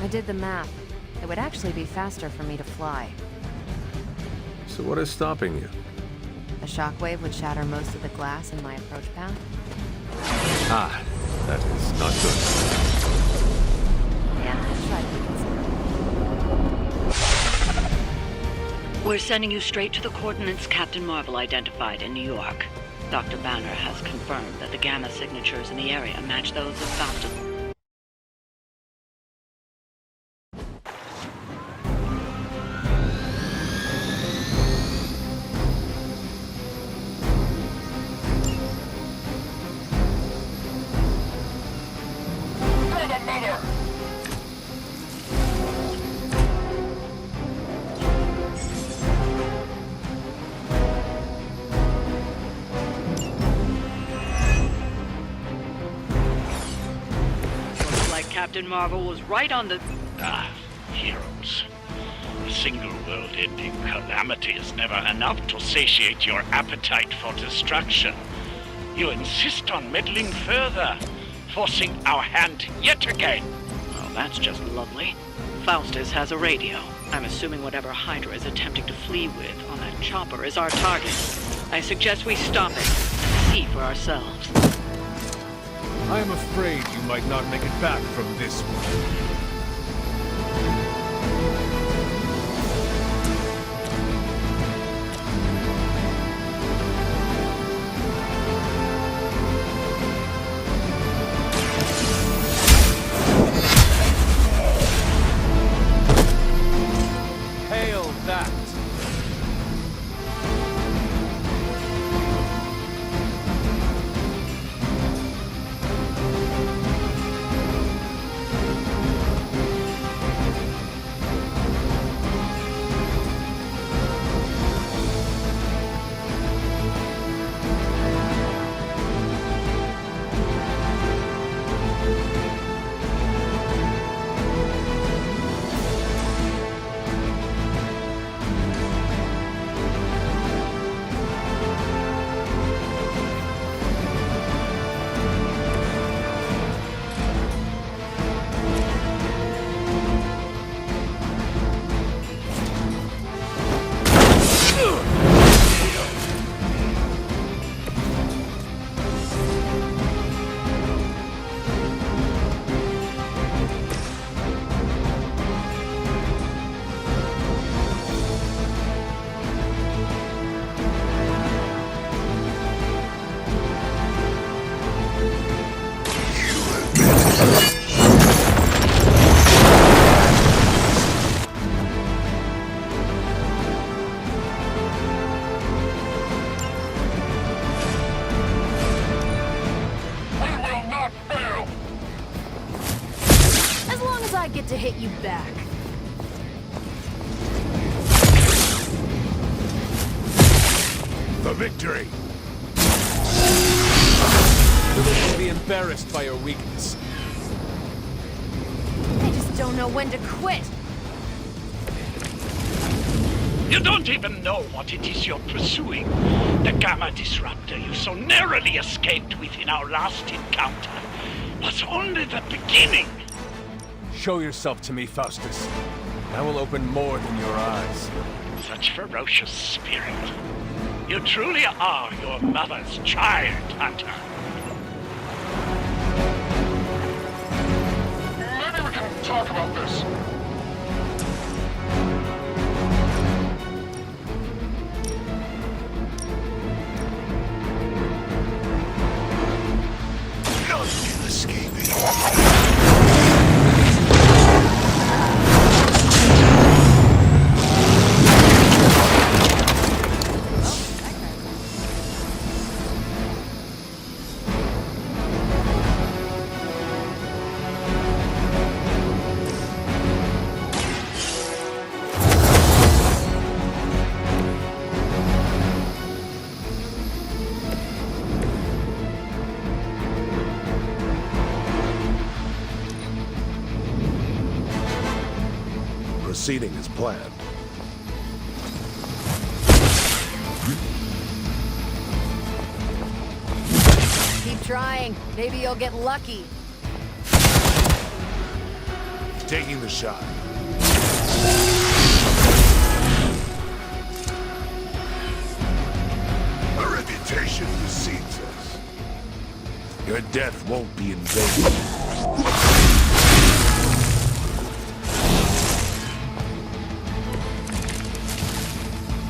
I did the math. It would actually be faster for me to fly. So what is stopping you? A shockwave would shatter most of the glass in my approach path. Ah, that is not good. Yeah, I tried to consider. We're sending you straight to the coordinates Captain Marvel identified in New York. Dr. Banner has confirmed that the gamma signatures in the area match those of Faustus. Captain Marvel was right on the... Ah, heroes. A single world-ending calamity is never enough to satiate your appetite for destruction. You insist on meddling further, forcing our hand yet again. Well, that's just lovely. Faustus has a radio. I'm assuming whatever HYDRA is attempting to flee with on that chopper is our target. I suggest we stop it and see for ourselves. I am afraid you might not make it back from this one. Hail that! To hit you back. The victory! You will be embarrassed by your weakness. I just don't know when to quit. You don't even know what it is you're pursuing. The Gamma Disruptor you so narrowly escaped with in our last encounter was only the beginning. Show yourself to me, Faustus. I will open more than your eyes. Such ferocious spirit. You truly are your mother's child, Hunter. Maybe we can talk about this. Nothing escaping. Proceeding as planned. Keep trying. Maybe you'll get lucky. taking the shot. Our reputation precedes us. Your death won't be in vain.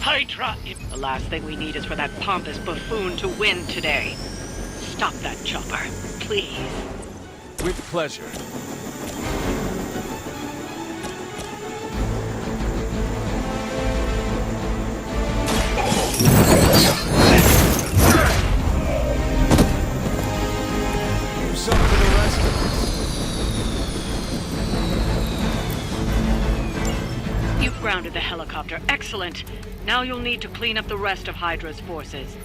HYDRA! The last thing we need is for that pompous buffoon to win today. Stop that chopper, please. With pleasure. Do something for the rest of us. You've grounded the helicopter. Excellent. Now you'll need to clean up the rest of HYDRA's forces.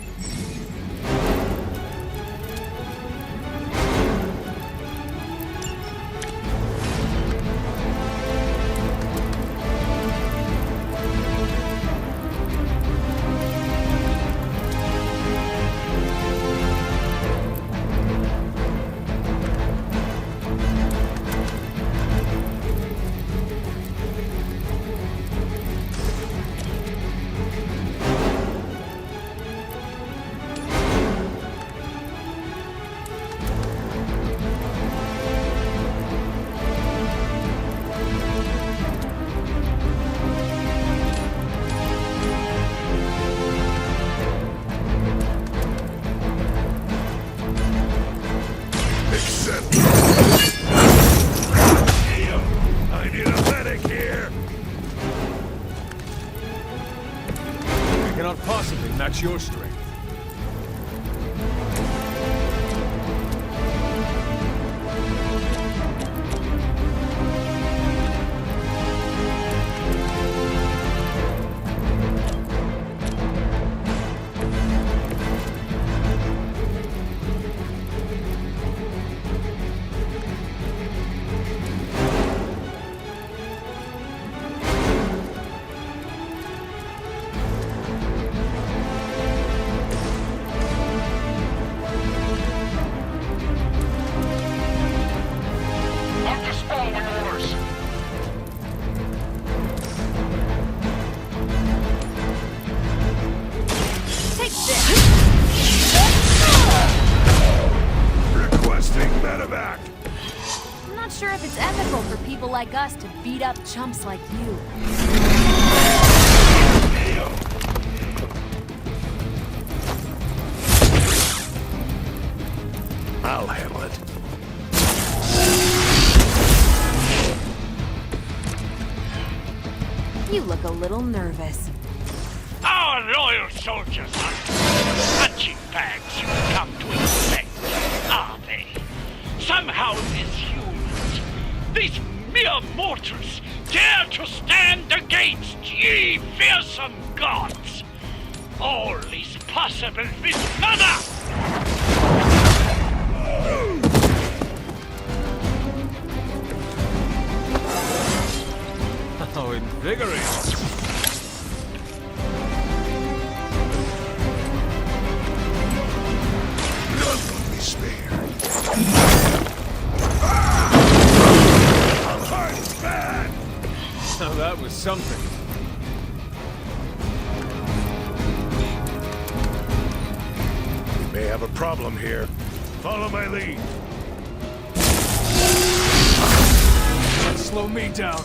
I need a medic here! I cannot possibly match your strength. Like us to beat up chumps like you. I'll handle it. You look a little nervous. Our loyal soldiers are punching bags you come to expect, are they? Somehow these humans, these mere mortals, dare to stand against ye fearsome gods. All is possible with mother! How invigorating! None will be spared. Bad. Now that was something. We may have a problem here. Follow my lead. Don't slow me down.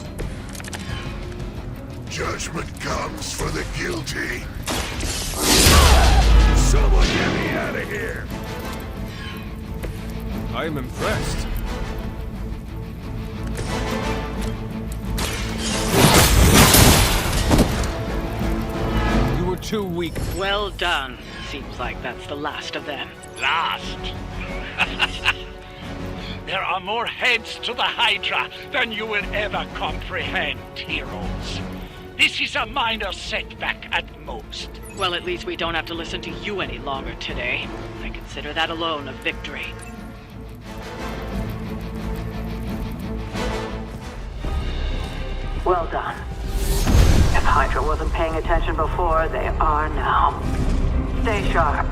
Judgment comes for the guilty. Someone get me out of here. I am impressed. Too weak. Well done. Seems like that's the last of them. Last? There are more heads to the HYDRA than you will ever comprehend, heroes. This is a minor setback at most. Well, at least we don't have to listen to you any longer today. I consider that alone a victory. Well done. If HYDRA wasn't paying attention before, they are now. Stay sharp.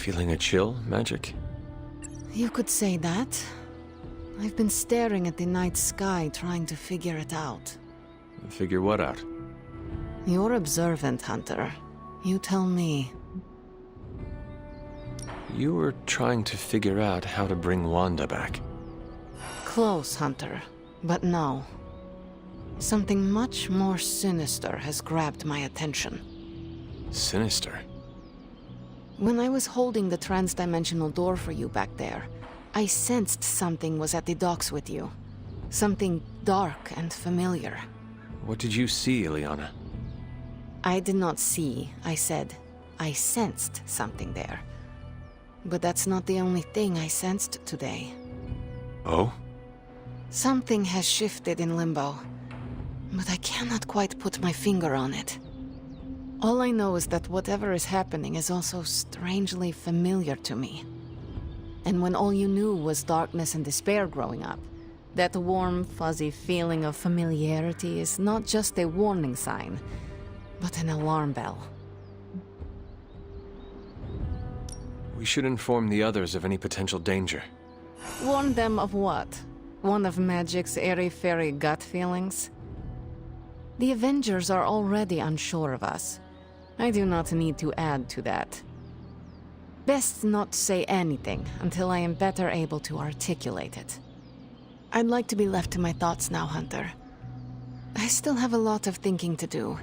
Feeling a chill, Magik? You could say that. I've been staring at the night sky trying to figure it out. Figure what out? You're observant, Hunter. You tell me. You were trying to figure out how to bring Wanda back. Close, Hunter. But no. Something much more sinister has grabbed my attention. Sinister? When I was holding the trans-dimensional door for you back there, I sensed something was at the docks with you. Something dark and familiar. What did you see, Ileana? I did not see, I said. I sensed something there. But that's not the only thing I sensed today. Oh? Something has shifted in Limbo, but I cannot quite put my finger on it. All I know is that whatever is happening is also strangely familiar to me. And when all you knew was darkness and despair growing up, that warm, fuzzy feeling of familiarity is not just a warning sign, but an alarm bell. We should inform the others of any potential danger. Warn them of what? One of Magik's airy-fairy gut feelings? The Avengers are already unsure of us. I do not need to add to that. Best not say anything until I am better able to articulate it. I'd like to be left to my thoughts now, Hunter. I still have a lot of thinking to do,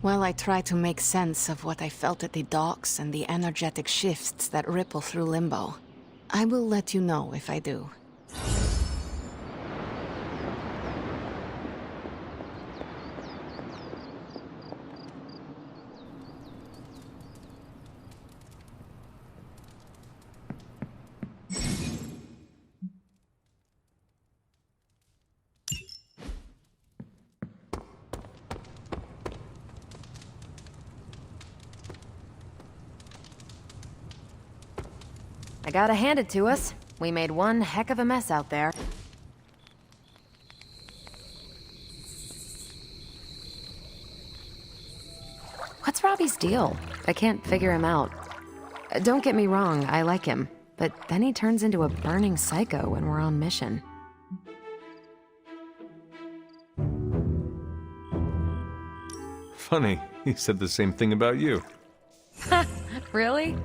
while I try to make sense of what I felt at the docks and the energetic shifts that ripple through Limbo. I will let you know if I do. I gotta hand it to us. We made one heck of a mess out there. What's Robbie's deal? I can't figure him out. Don't get me wrong, I like him. But then he turns into a burning psycho when we're on mission. Funny, he said the same thing about you. Really?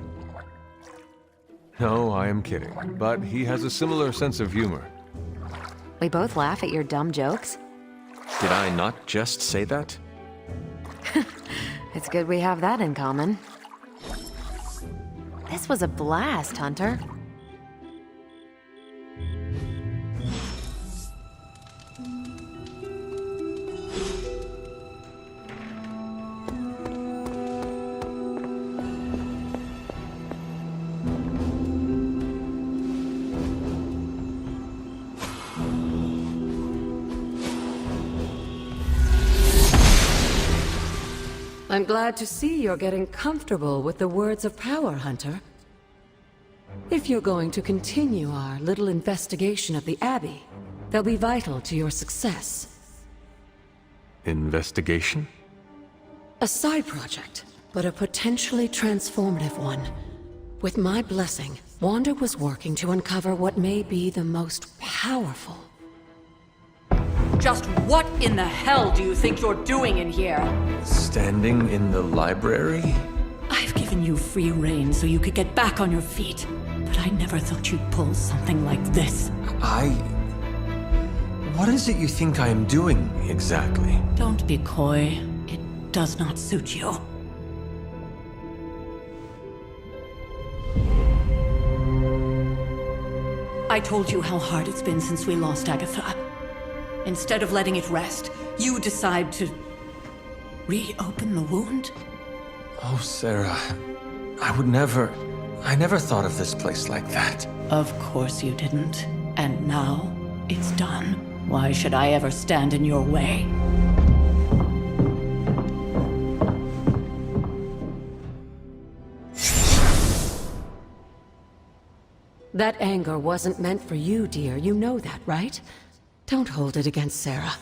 No, I am kidding. But he has a similar sense of humor. We both laugh at your dumb jokes? Did I not just say that? It's good we have that in common. This was a blast, Hunter. I'm glad to see you're getting comfortable with the words of power, Hunter. If you're going to continue our little investigation of the Abbey, they'll be vital to your success. Investigation? A side project, but a potentially transformative one. With my blessing, Wanda was working to uncover what may be the most powerful. Just what in the hell do you think you're doing in here? Standing in the library? I've given you free rein so you could get back on your feet, but I never thought you'd pull something like this. What is it you think I am doing, exactly? Don't be coy. It does not suit you. I told you how hard it's been since we lost Agatha. Instead of letting it rest, you decide to reopen the wound? Oh, Sarah. I never thought of this place like that. Of course you didn't. And now, it's done. Why should I ever stand in your way? That anger wasn't meant for you, dear. You know that, right? Don't hold it against Sarah.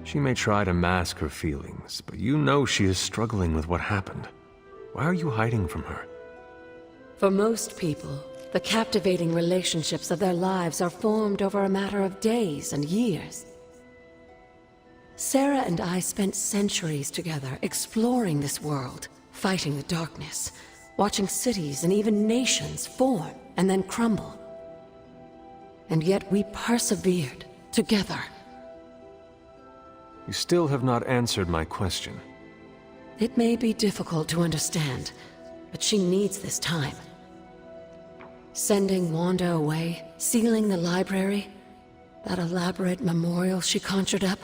She may try to mask her feelings, but you know she is struggling with what happened. Why are you hiding from her? For most people, the captivating relationships of their lives are formed over a matter of days and years. Sarah and I spent centuries together exploring this world, fighting the darkness, watching cities and even nations form and then crumble. And yet we persevered together. You still have not answered my question. It may be difficult to understand, but she needs this time. Sending Wanda away, sealing the library, that elaborate memorial she conjured up,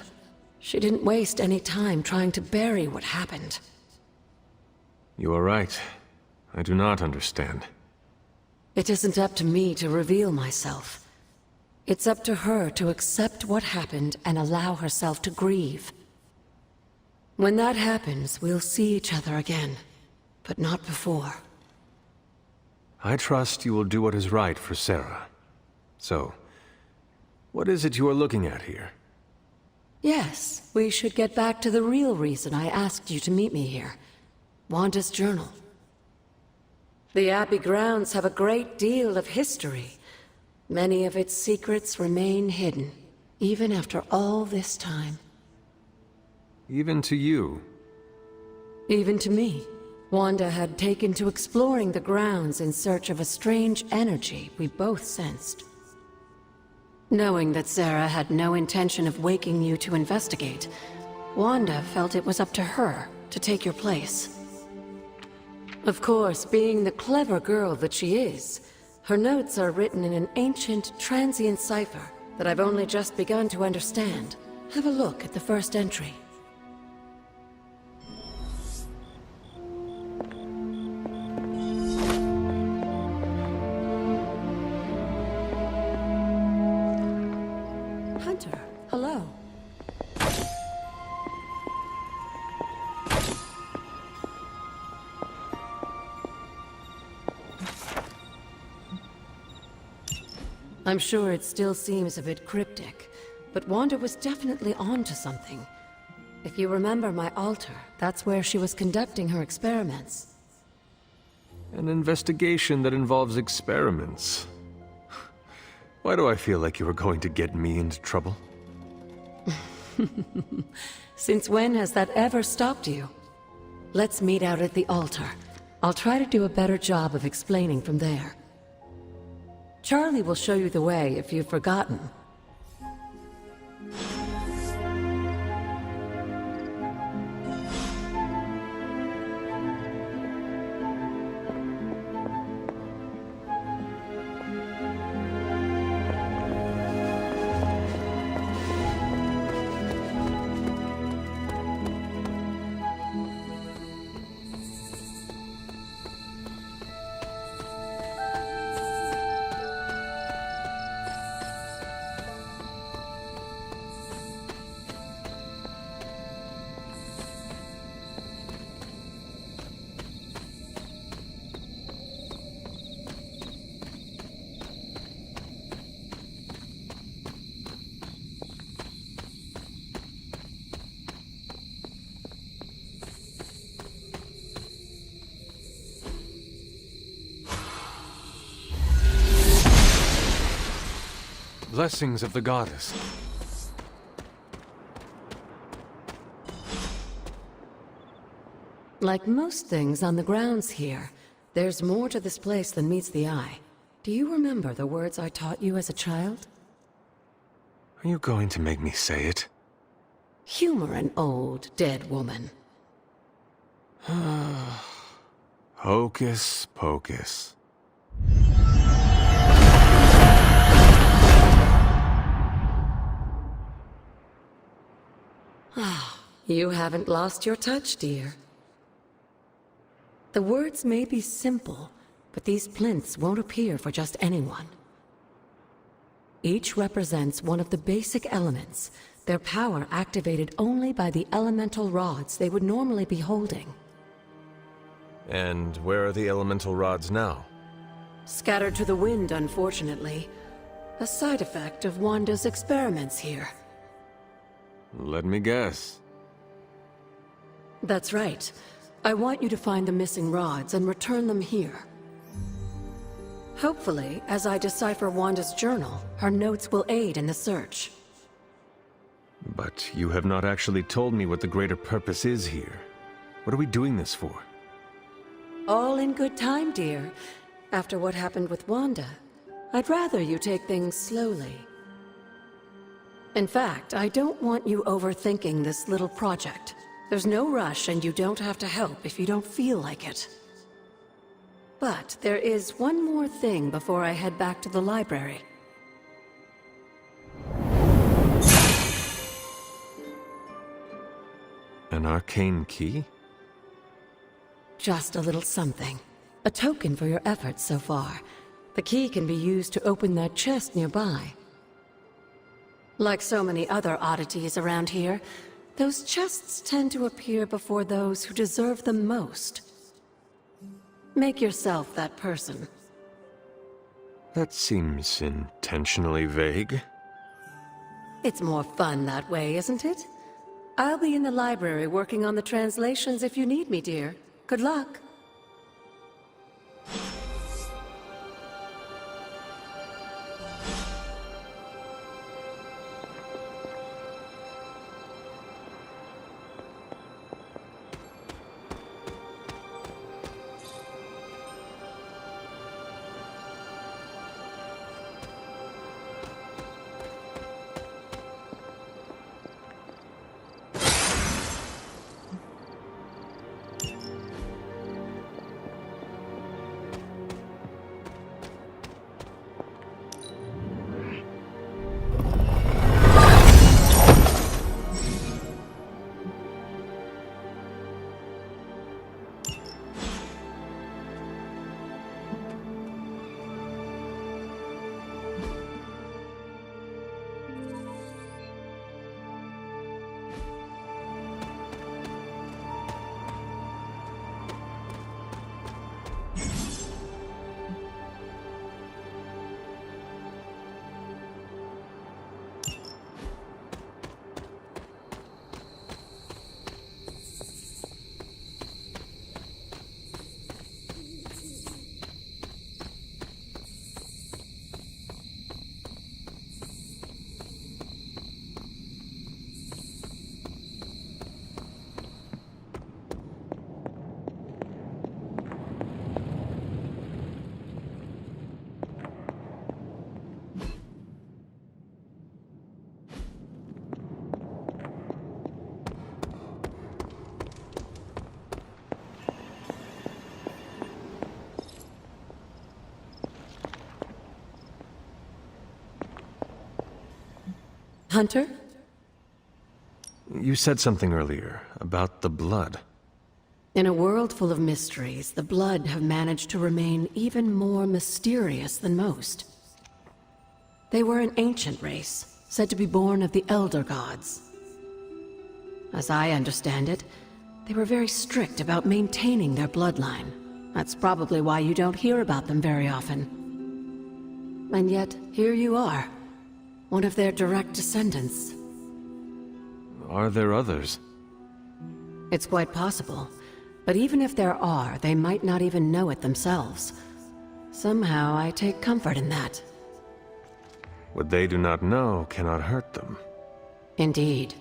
she didn't waste any time trying to bury what happened. You are right. I do not understand. It isn't up to me to reveal myself. It's up to her to accept what happened and allow herself to grieve. When that happens, we'll see each other again, but not before. I trust you will do what is right for Sarah. So, what is it you are looking at here? Yes, we should get back to the real reason I asked you to meet me here. Wanda's journal. The Abbey grounds have a great deal of history. Many of its secrets remain hidden, even after all this time. Even to you? Even to me. Wanda had taken to exploring the grounds in search of a strange energy we both sensed. Knowing that Sarah had no intention of waking you to investigate, Wanda felt it was up to her to take your place. Of course, being the clever girl that she is, her notes are written in an ancient, transient cipher that I've only just begun to understand. Have a look at the first entry. Hunter, hello. I'm sure it still seems a bit cryptic, but Wanda was definitely onto something. If you remember my altar, that's where she was conducting her experiments. An investigation that involves experiments. Why do I feel like you are going to get me into trouble? Since when has that ever stopped you? Let's meet out at the altar. I'll try to do a better job of explaining from there. Charlie will show you the way if you've forgotten. Blessings of the goddess. Like most things on the grounds here, there's more to this place than meets the eye. Do you remember the words I taught you as a child? Are you going to make me say it? Humor an old, dead woman. Hocus pocus. You haven't lost your touch, dear. The words may be simple, but these plinths won't appear for just anyone. Each represents one of the basic elements, their power activated only by the elemental rods they would normally be holding. And where are the elemental rods now? Scattered to the wind, unfortunately. A side effect of Wanda's experiments here. Let me guess. That's right. I want you to find the missing rods and return them here. Hopefully, as I decipher Wanda's journal, her notes will aid in the search. But you have not actually told me what the greater purpose is here. What are we doing this for? All in good time, dear. After what happened with Wanda, I'd rather you take things slowly. In fact, I don't want you overthinking this little project. There's no rush, and you don't have to help if you don't feel like it. But there is one more thing before I head back to the library. An arcane key? Just a little something. A token for your efforts so far. The key can be used to open that chest nearby. Like so many other oddities around here, those chests tend to appear before those who deserve them most. Make yourself that person. That seems intentionally vague. It's more fun that way, isn't it? I'll be in the library working on the translations if you need me, dear. Good luck. Hunter? You said something earlier about the blood. In a world full of mysteries, the blood have managed to remain even more mysterious than most. They were an ancient race, said to be born of the Elder Gods. As I understand it, they were very strict about maintaining their bloodline. That's probably why you don't hear about them very often. And yet, here you are, one of their direct descendants. Are there others? It's quite possible. But even if there are, they might not even know it themselves. Somehow, I take comfort in that. What they do not know cannot hurt them. Indeed.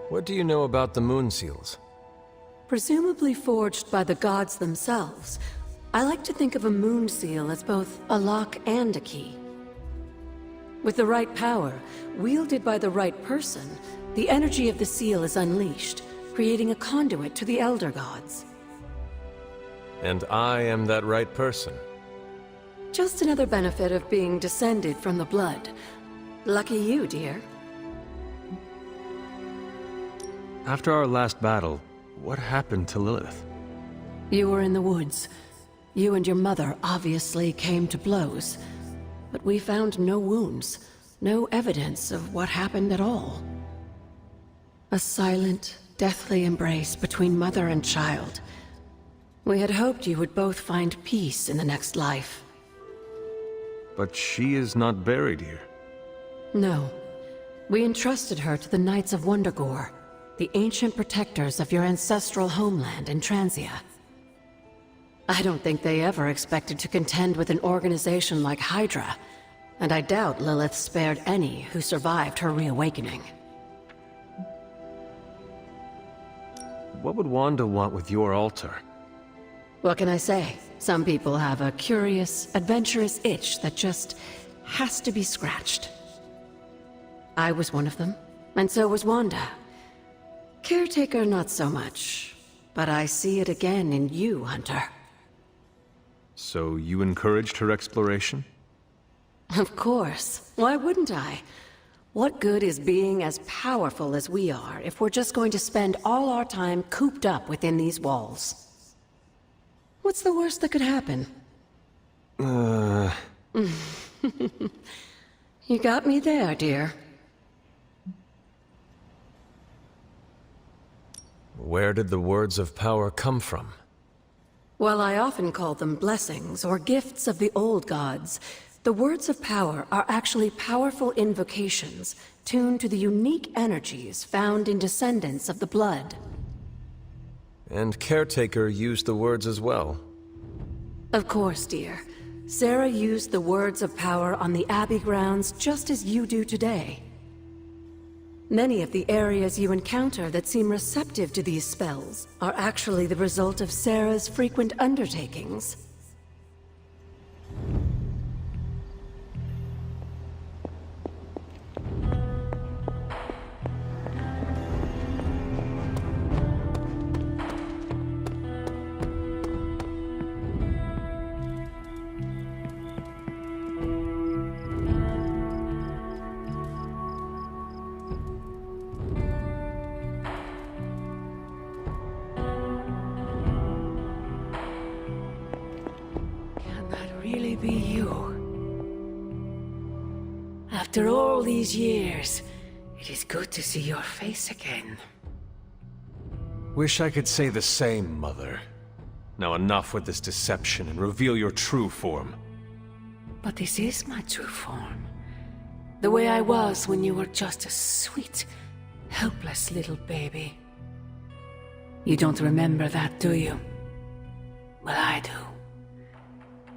What do you know about the moon seals? Presumably forged by the gods themselves, I like to think of a moon seal as both a lock and a key. With the right power, wielded by the right person, the energy of the seal is unleashed, creating a conduit to the Elder Gods. And I am that right person. Just another benefit of being descended from the blood. Lucky you, dear. After our last battle, what happened to Lilith? You were in the woods. You and your mother obviously came to blows. But we found no wounds, no evidence of what happened at all. A silent, deathly embrace between mother and child. We had hoped you would both find peace in the next life. But she is not buried here. No. We entrusted her to the Knights of Wundagore, the ancient protectors of your ancestral homeland in Transia. I don't think they ever expected to contend with an organization like HYDRA, and I doubt Lilith spared any who survived her reawakening. What would Wanda want with your altar? What can I say? Some people have a curious, adventurous itch that just has to be scratched. I was one of them, and so was Wanda. Caretaker, not so much. But I see it again in you, Hunter. So you encouraged her exploration? Of course. Why wouldn't I? What good is being as powerful as we are if we're just going to spend all our time cooped up within these walls? What's the worst that could happen? You got me there, dear. Where did the words of power come from? While I often call them blessings or gifts of the old gods, the words of power are actually powerful invocations tuned to the unique energies found in descendants of the blood. And Caretaker used the words as well. Of course, dear. Sarah used the words of power on the Abbey grounds just as you do today. Many of the areas you encounter that seem receptive to these spells are actually the result of Sarah's frequent undertakings. Really be you? After all these years, it is good to see your face again. Wish I could say the same, Mother. Now enough with this deception and reveal your true form. But this is my true form. The way I was when you were just a sweet, helpless little baby. You don't remember that, do you? Well, I do.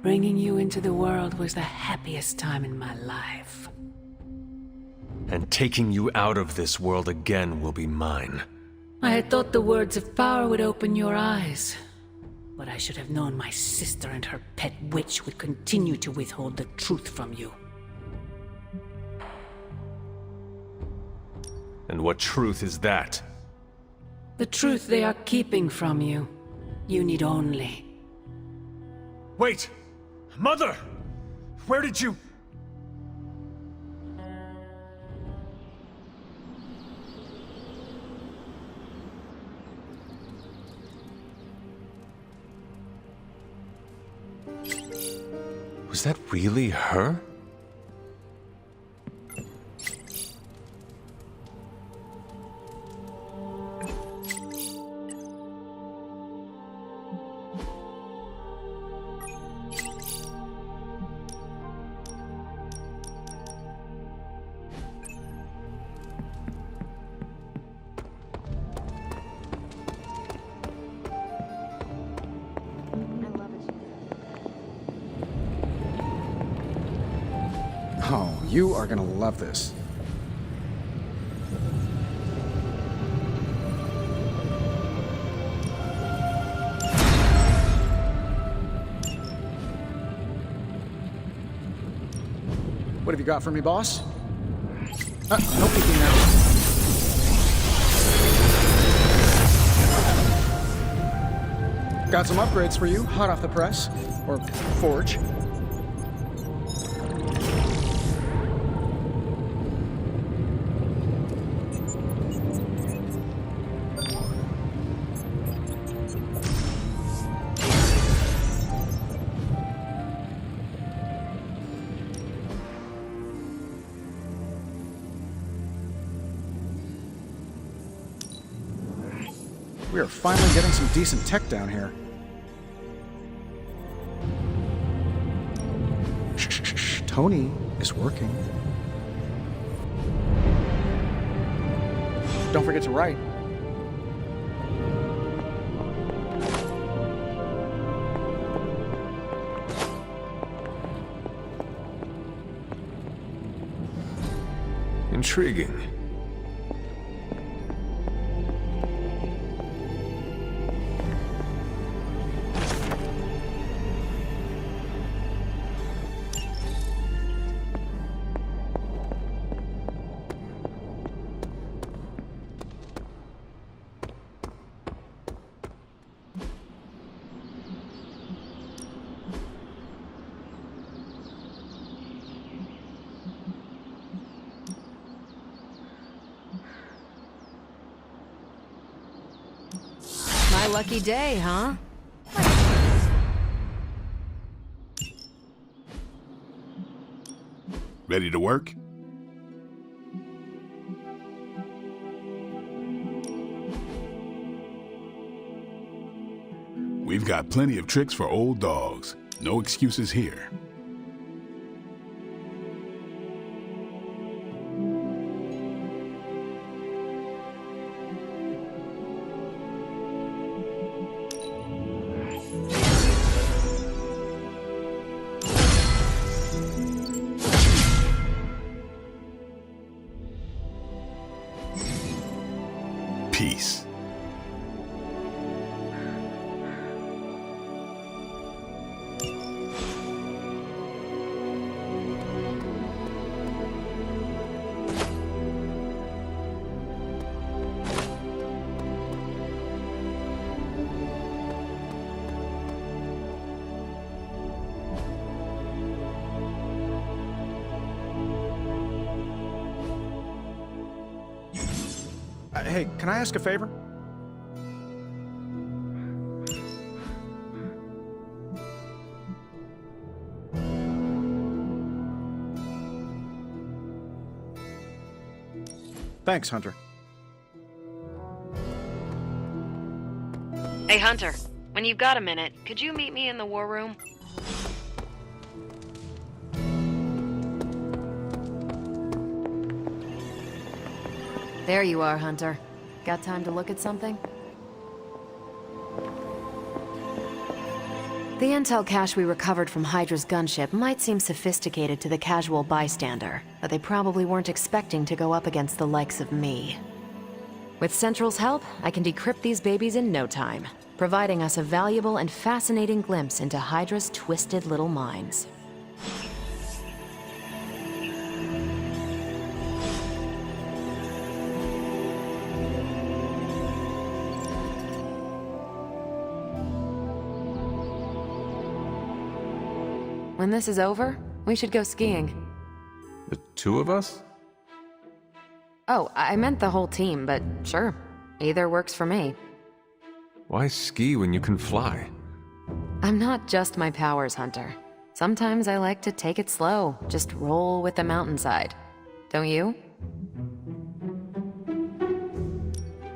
Bringing you into the world was the happiest time in my life. And taking you out of this world again will be mine. I had thought the words of power would open your eyes. But I should have known my sister and her pet witch would continue to withhold the truth from you. And what truth is that? The truth they are keeping from you. You need only... Wait! Mother! Where did you... Was that really her? Oh, you are gonna love this. What have you got for me, boss? No peeking now. Got some upgrades for you, hot off the press. Or forge. We are finally getting some decent tech down here. Shh. Tony is working. Don't forget to write. intriguing. My lucky day, huh? Ready to work? We've got plenty of tricks for old dogs. No excuses here. Peace. Hey, can I ask a favor? Thanks, Hunter. Hey, Hunter. When you've got a minute, could you meet me in the war room? There you are, Hunter. Got time to look at something? The intel cache we recovered from HYDRA's gunship might seem sophisticated to the casual bystander, but they probably weren't expecting to go up against the likes of me. With Central's help, I can decrypt these babies in no time, providing us a valuable and fascinating glimpse into HYDRA's twisted little minds. When this is over, we should go skiing. The two of us? Oh, I meant the whole team, but sure. Either works for me. Why ski when you can fly? I'm not just my powers, Hunter. Sometimes I like to take it slow, just roll with the mountainside. Don't you?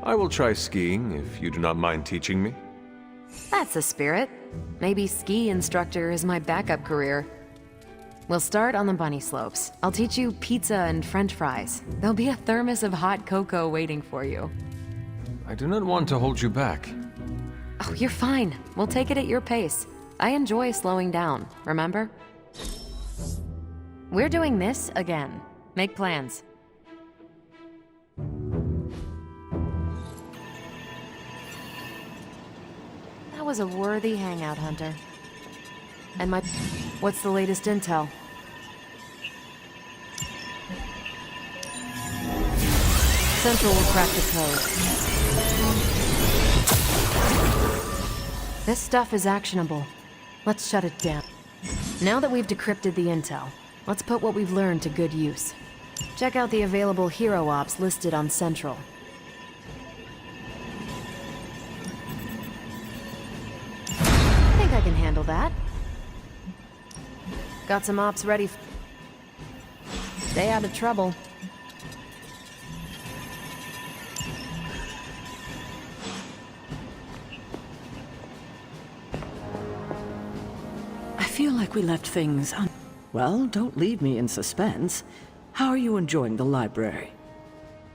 I will try skiing if you do not mind teaching me. That's the spirit. Maybe ski instructor is my backup career. We'll start on the bunny slopes. I'll teach you pizza and french fries. There'll be a thermos of hot cocoa waiting for you. I do not want to hold you back. Oh, you're fine. We'll take it at your pace. I enjoy slowing down, remember? We're doing this again. Make plans. That was a worthy hangout, Hunter. And what's the latest intel? Central will crack the code. This stuff is actionable. Let's shut it down. Now that we've decrypted the intel, let's put what we've learned to good use. Check out the available hero ops listed on Central. I think I can handle that. Got some ops ready. Stay out of trouble. I feel like we left things un... Well, don't leave me in suspense. How are you enjoying the library?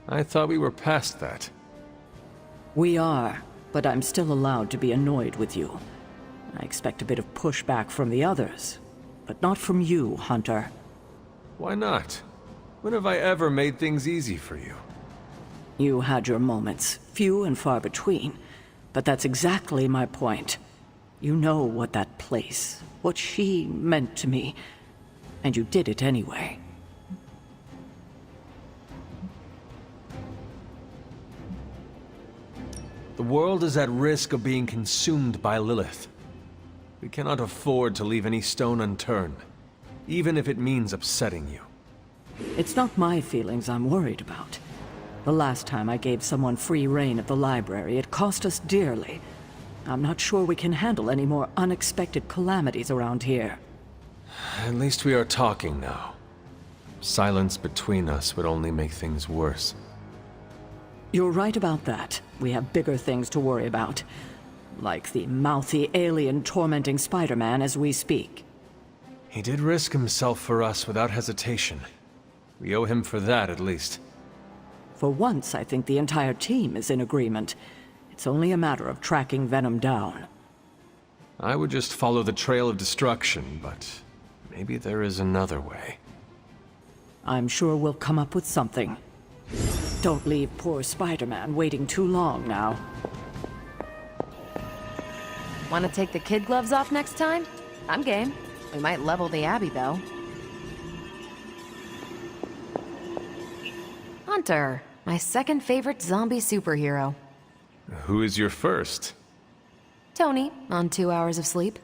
I thought we were past that. We are, but I'm still allowed to be annoyed with you. I expect a bit of pushback from the others, but not from you, Hunter. Why not? When have I ever made things easy for you? You had your moments, few and far between, but that's exactly my point. You know what that place, what she meant to me, and you did it anyway. The world is at risk of being consumed by Lilith. We cannot afford to leave any stone unturned, even if it means upsetting you. It's not my feelings I'm worried about. The last time I gave someone free rein at the library, it cost us dearly. I'm not sure we can handle any more unexpected calamities around here. At least we are talking now. Silence between us would only make things worse. You're right about that. We have bigger things to worry about. Like the mouthy alien tormenting Spider-Man as we speak. He did risk himself for us without hesitation. We owe him for that, at least. For once, I think the entire team is in agreement. It's only a matter of tracking Venom down. I would just follow the trail of destruction, but maybe there is another way. I'm sure we'll come up with something. Don't leave poor Spider-Man waiting too long now. Want to take the kid gloves off next time? I'm game. We might level the Abbey, though. Hunter, my second favorite zombie superhero. Who is your first? Tony, on 2 hours of sleep.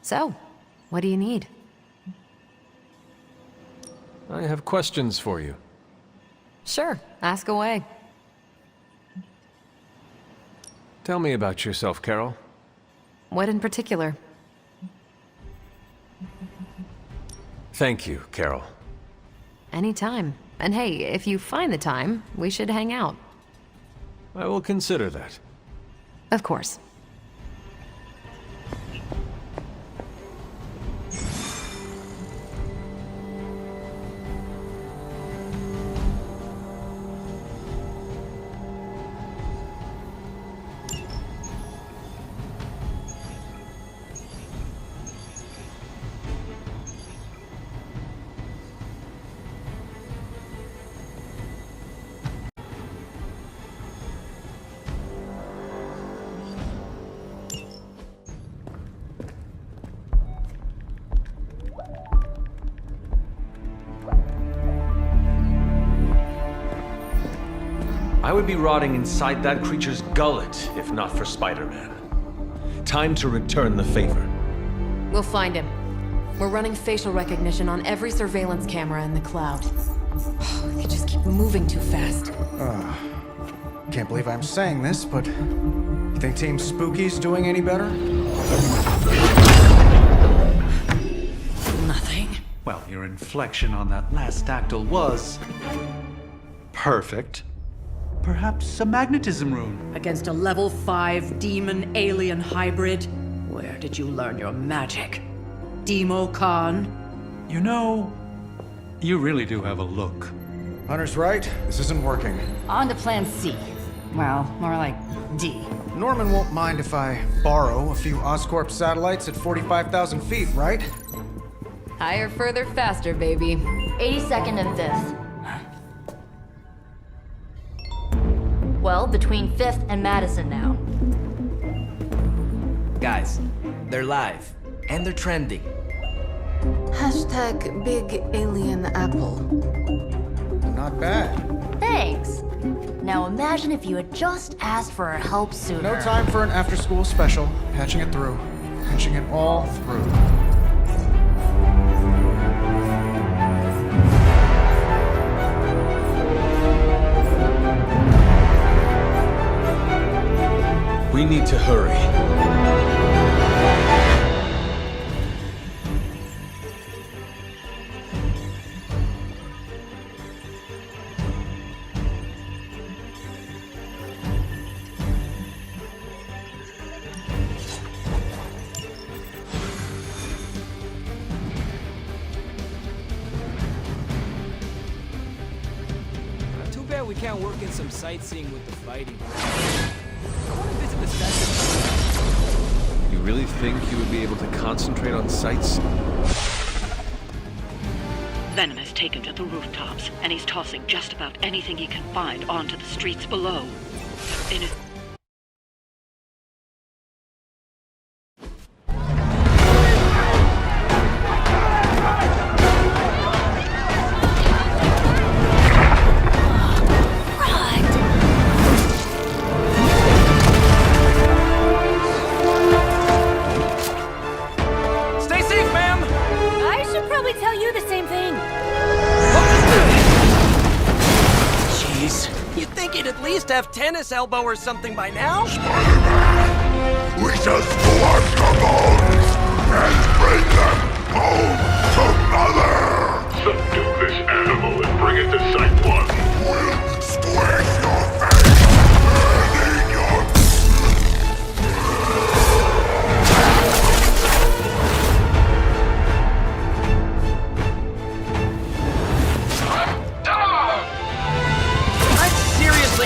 So, what do you need? I have questions for you. Sure, ask away. Tell me about yourself, Carol. What in particular? Thank you, Carol. Anytime. And hey, if you find the time, we should hang out. I will consider that. Of course. I would be rotting inside that creature's gullet if not for Spider-Man. Time to return the favor. We'll find him. We're running facial recognition on every surveillance camera in the cloud. They just keep moving too fast. Can't believe I'm saying this, but you think Team Spooky's doing any better? Nothing. Well, your inflection on that last dactyl was perfect. Perhaps a magnetism rune. Against a level 5 demon alien hybrid? Where did you learn your magic? Demo Khan? You know, you really do have a look. Hunter's right. This isn't working. On to plan C. Well, more like D. Norman won't mind if I borrow a few Oscorp satellites at 45,000 feet, right? Higher, further, faster, baby. 82nd and 5th. Well, between 5th and Madison now. Guys, they're live. And they're trending. Hashtag Big Alien Apple. Not bad. Thanks. Now imagine if you had just asked for our help sooner. No time for an after-school special. Patching it through. Patching it all through. We need to hurry. Too bad we can't work in some sightseeing with the fighting. I want to visit the statue. You really think you would be able to concentrate on sights? Venom has taken to the rooftops, and he's tossing just about anything he can find onto the streets below. In his have tennis elbow or something by now? Spider-Man! We shall scorch the bones and bring them home to Mother! Subdue this animal and bring it to Site 1. We'll squish your face and eat your...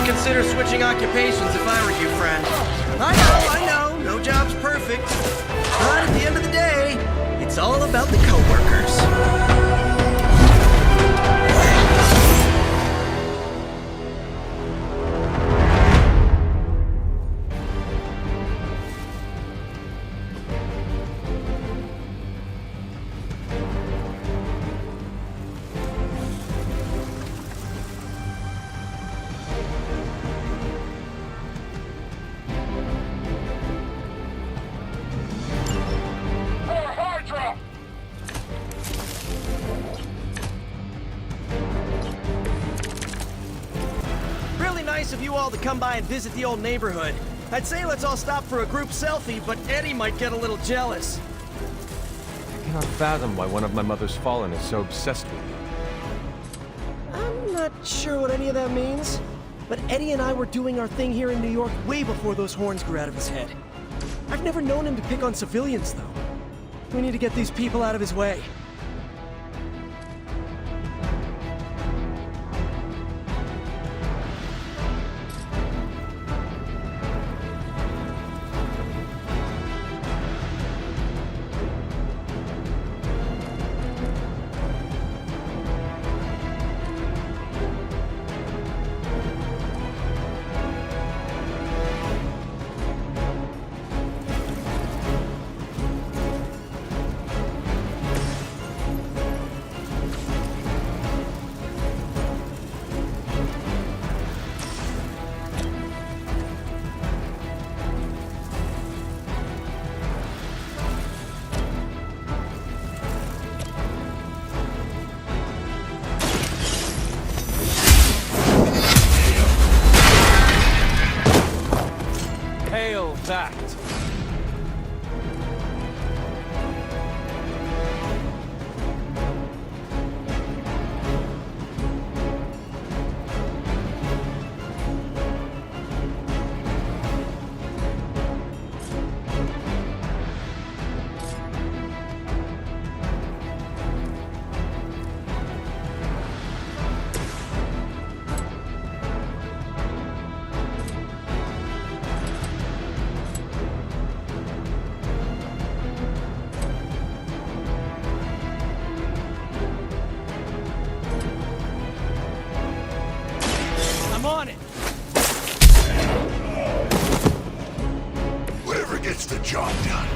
Consider switching occupations if I were you, friend. I know, no job's perfect. But at the end of the day, it's all about the coworkers. Of you all to come by and visit the old neighborhood. I'd say let's all stop for a group selfie, but Eddie might get a little jealous. I cannot fathom why one of my mother's fallen is so obsessed with you. I'm not sure what any of that means, but Eddie and I were doing our thing here in New York way before those horns grew out of his head. I've never known him to pick on civilians, though. We need to get these people out of his way. That. Gets the job done.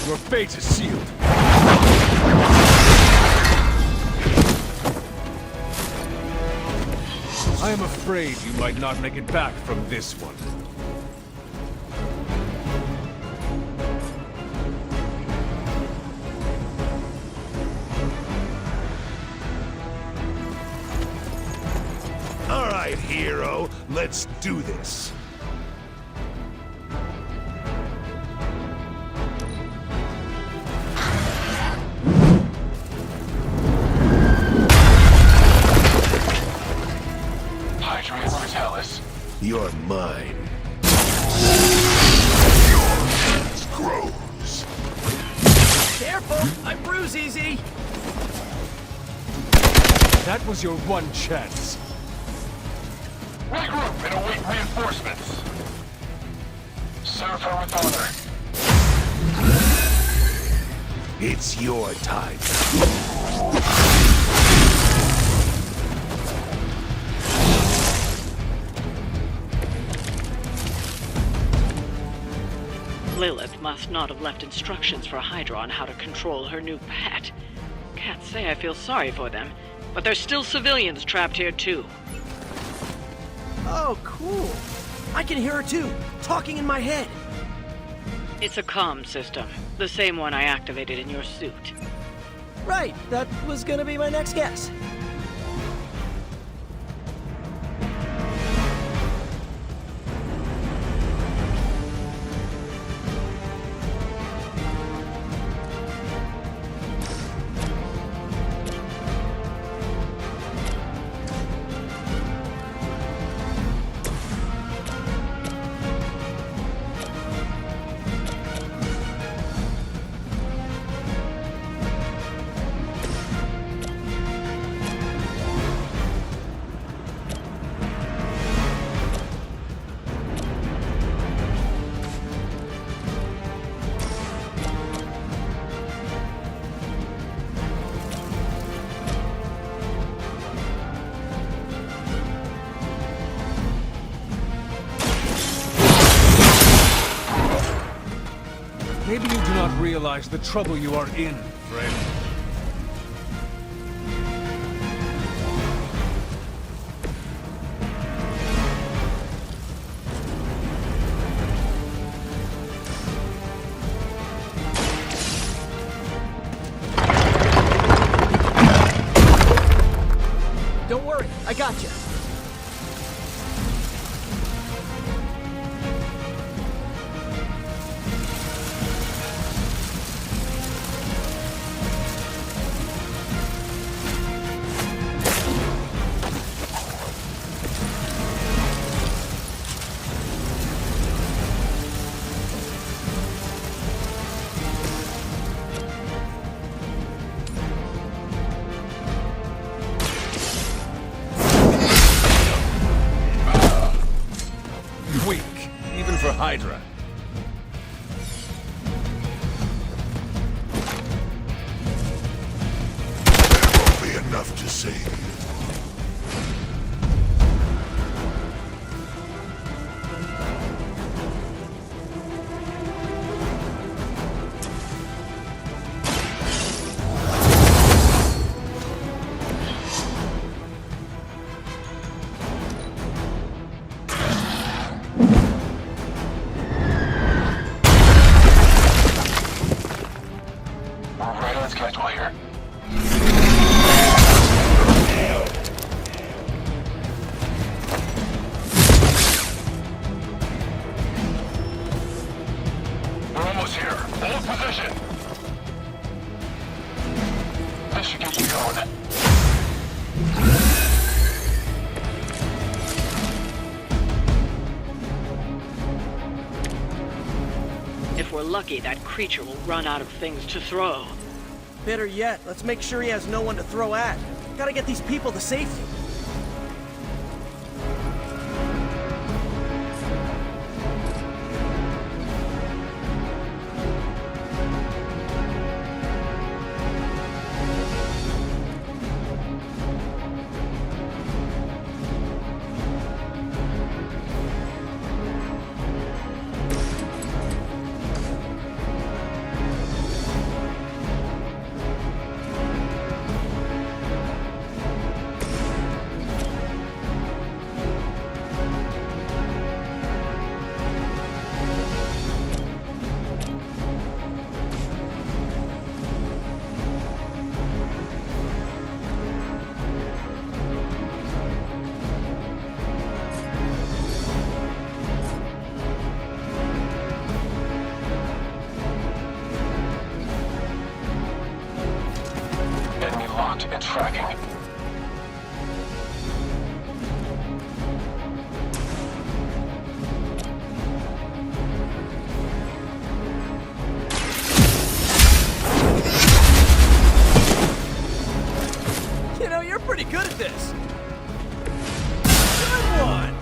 Your fate is sealed. I am afraid you might not make it back from this one. All right, hero, let's do this. HYDRA, Mortalis. You're mine. Oh, I bruise easy! That was your one chance. Regroup and await reinforcements. Serve her with honor. It's your time. Lilith must not have left instructions for HYDRA on how to control her new pet. Can't say I feel sorry for them, but there's still civilians trapped here too. Oh, cool. I can hear her too, talking in my head. It's a comm system, the same one I activated in your suit. Right, that was gonna be my next guess. Maybe you do not realize the trouble you are in, friend. Don't worry, I got you. Weak, even for HYDRA. There won't be enough to save you. We're right on schedule here. We're almost here. Hold position. This should get you going. If we're lucky, that creature will run out of things to throw. Better yet, let's make sure he has no one to throw at. Gotta get these people to safety. Enemy locked and tracking. pretty good at this. Good one!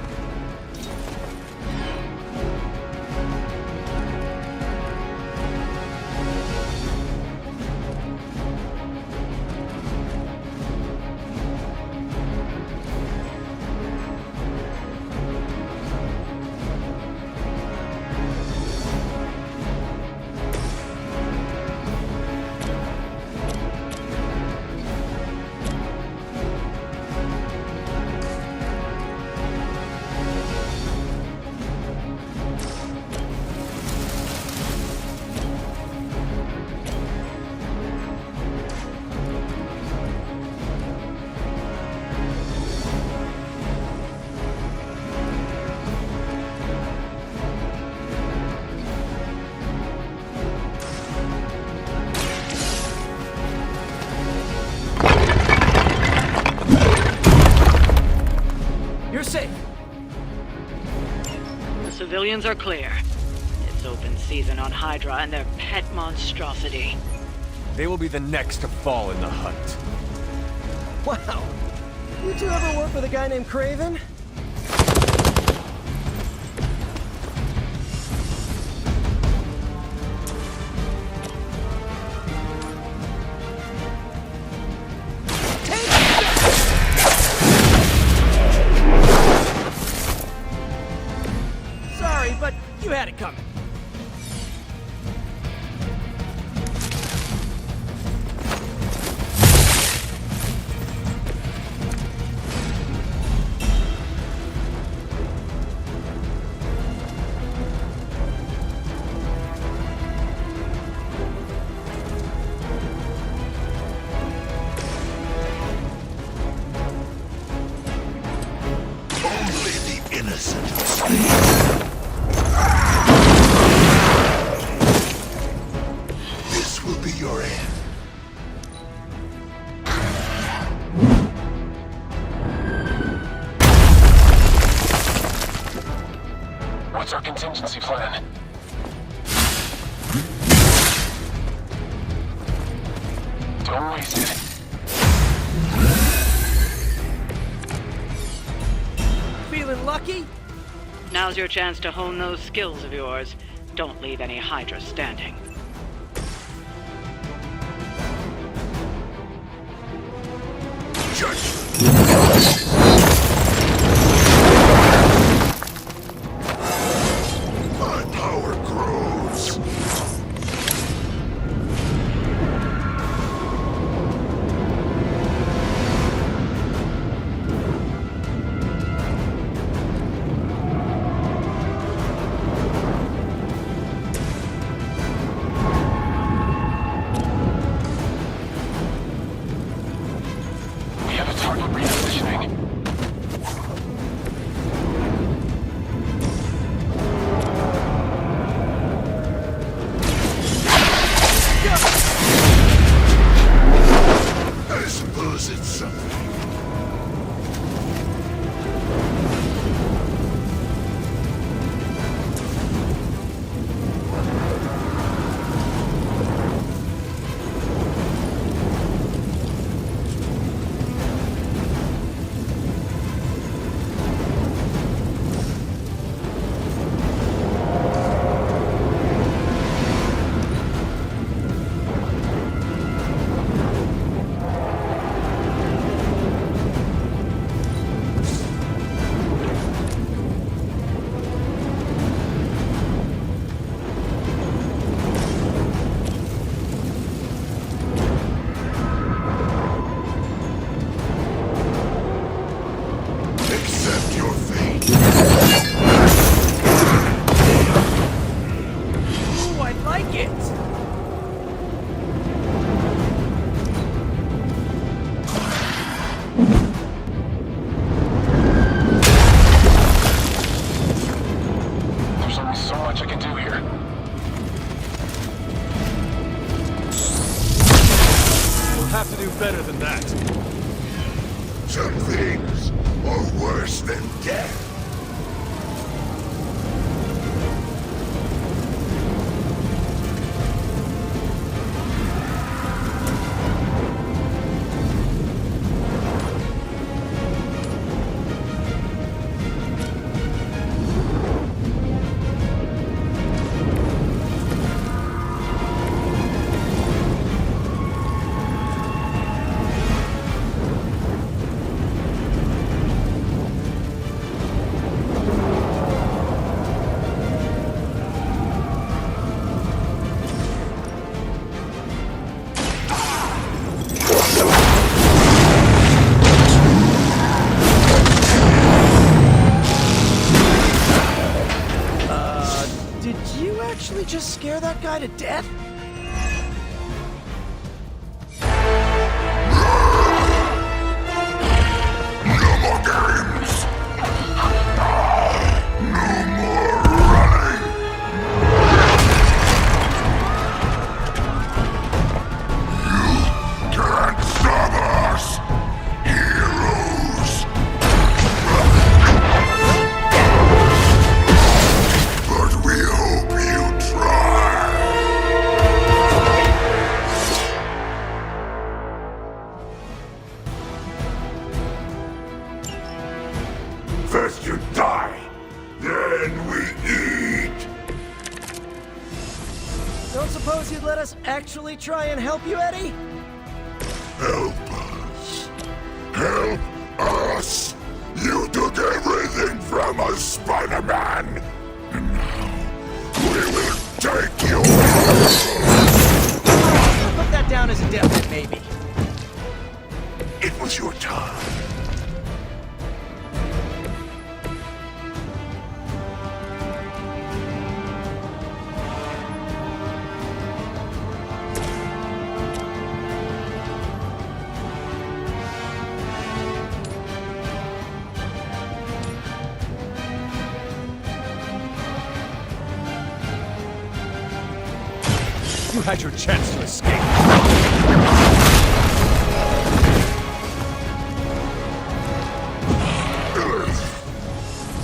Civilians are clear. It's open season on HYDRA and their pet monstrosity. They will be the next to fall in the hunt. Wow. You two ever work with a guy named Craven? Sorry, but you had it coming. What's our contingency plan? Don't waste it. Feeling lucky? Now's your chance to hone those skills of yours. Don't leave any HYDRA standing. My power grows. We have a target repositioning. I suppose it's something. Accept your fate. Ooh, I like it! There's only so much I can do here. We'll have to do better than that. Some things are worse than death. scare that guy to death? No more games! No more running! You can't stop us! Heroes! But we hope you try! First you die, then we eat! Don't suppose you'd let us actually try and help you, Eddie? Help us! Help us! You took everything from us, Spider-Man! And now, we will take you! Put that down as a definite maybe. It was your time. You had your chance to escape.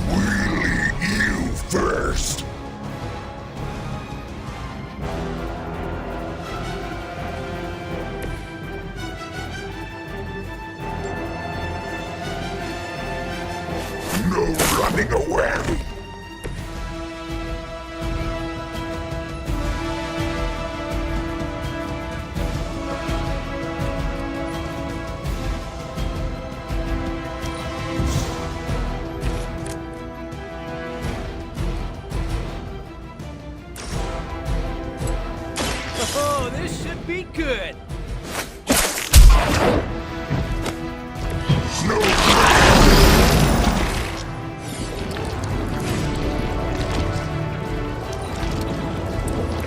We'll eat you first. No running away. Oh, this should be good.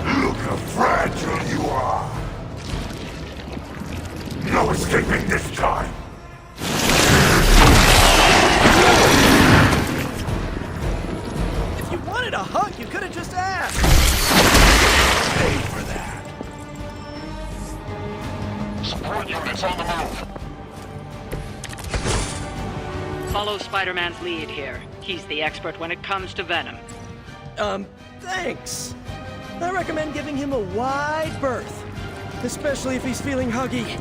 Look how fragile you are. No escaping this time. If you wanted a hug, you could have just asked. Pay for that. Support units on the move. Follow Spider-Man's lead here. He's the expert when it comes to Venom. Thanks. I recommend giving him a wide berth, especially if he's feeling huggy.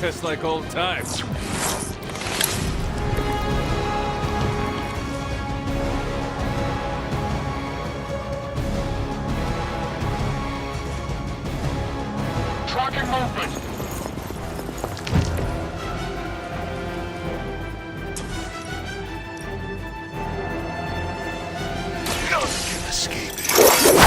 Just like old times. Tracking movement. None can escape it.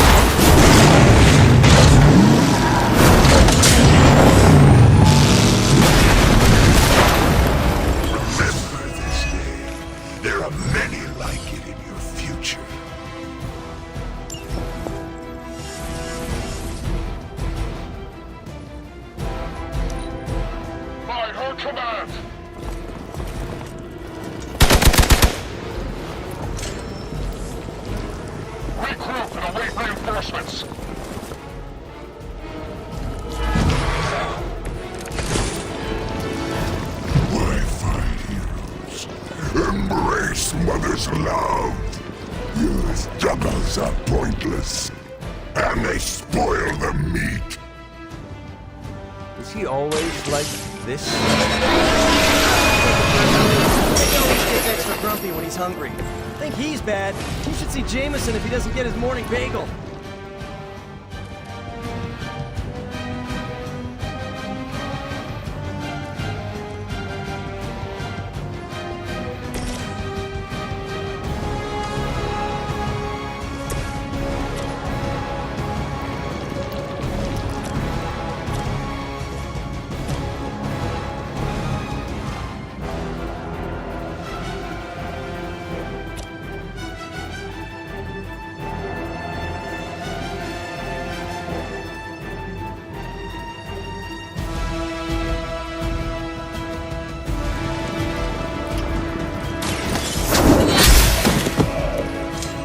your command! Regroup and await reinforcements! My fine heroes, embrace Mother's love! Yours juggles are pointless, and they spoil the meat! Is he always like this? He always gets extra grumpy when he's hungry. Think he's bad. You should see Jameson if he doesn't get his morning bagel.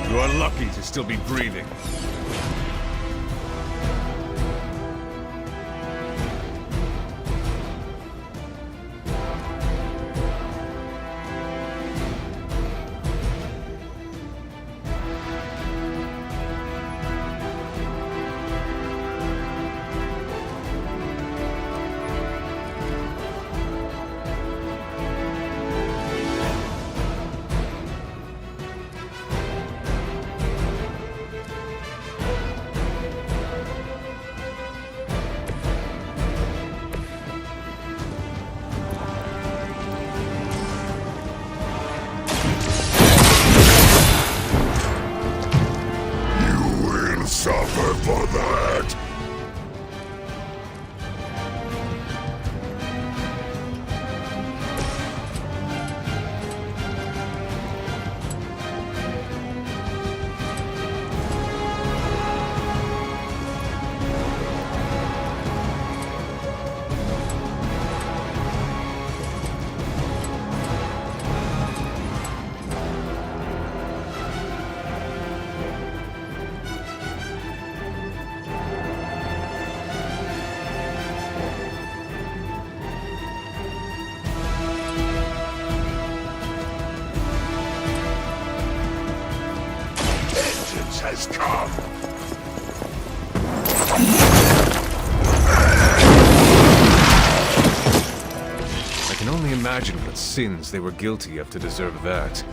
You are lucky to still be breathing. Suffer for that! Has come! I can only imagine what sins they were guilty of to deserve that.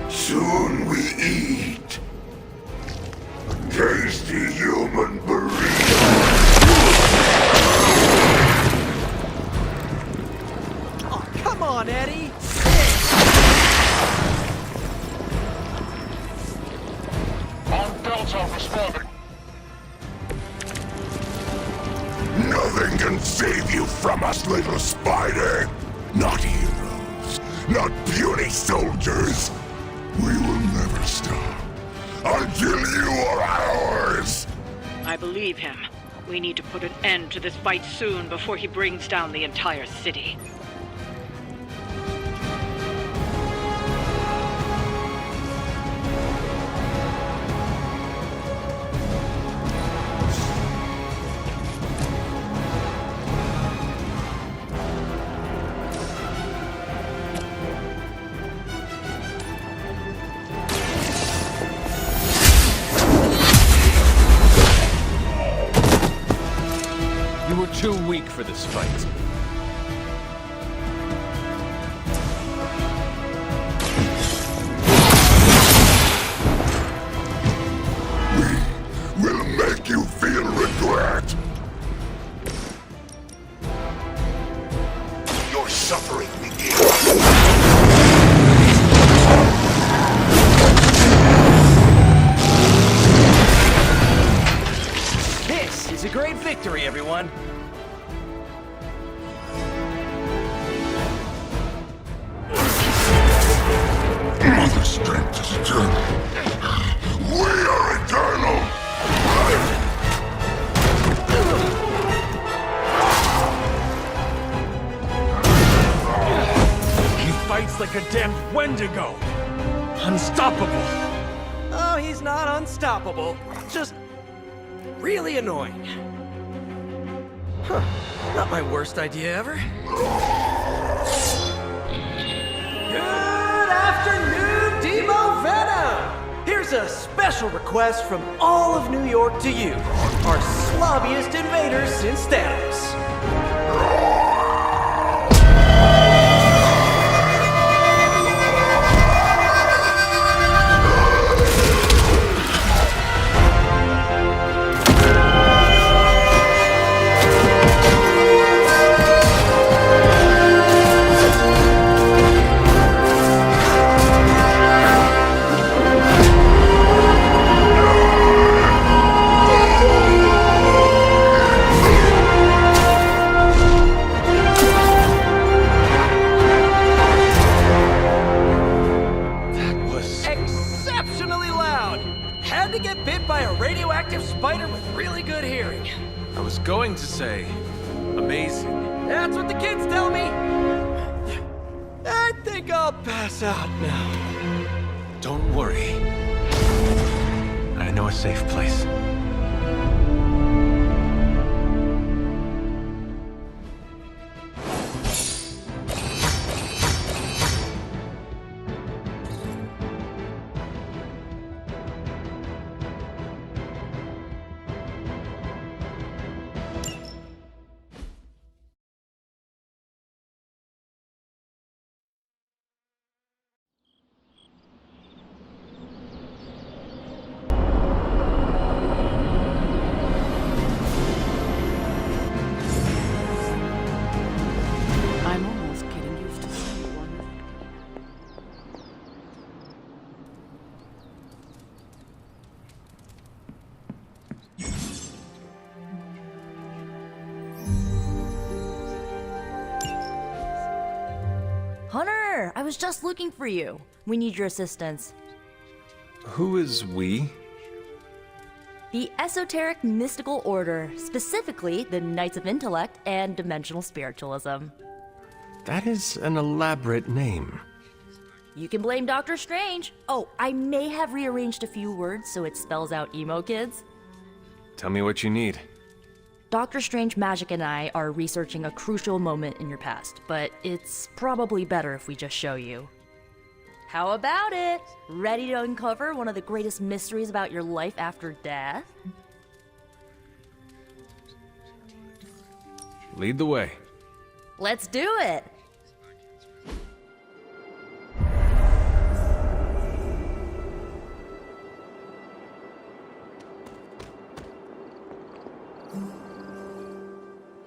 Soon we eat. Tasty human burrito. Come on, Eddie! On Delta responding. Nothing can save you from us, little spider. Not heroes, not puny soldiers. We will never stop until you are ours. I believe him. We need to put an end to this fight soon before he brings down the entire city. You were too weak for this fight. We will make you feel regret. Your suffering begins. This is a great victory, everyone. Mother strength is eternal. We are eternal! damned Wendigo! Unstoppable! Oh, he's not unstoppable. Just really annoying. Huh. Not my worst idea ever. Good afternoon, Demo Venom! Here's a special request from all of New York to you, our slobbiest invaders since Thanos. I was going to say, amazing. That's what the kids tell me. I think I'll pass out now. Don't worry. I know a safe place. Hunter, I was just looking for you. We need your assistance. Who is we? The Esoteric Mystical Order, specifically the Knights of Intellect and Dimensional Spiritualism. That is an elaborate name. You can blame Doctor Strange. Oh, I may have rearranged a few words so it spells out emo kids. Tell me what you need. Dr. Strange, Magik, and I are researching a crucial moment in your past, but it's probably better if we just show you. How about it? Ready to uncover one of the greatest mysteries about your life after death? Lead the way. Let's do it!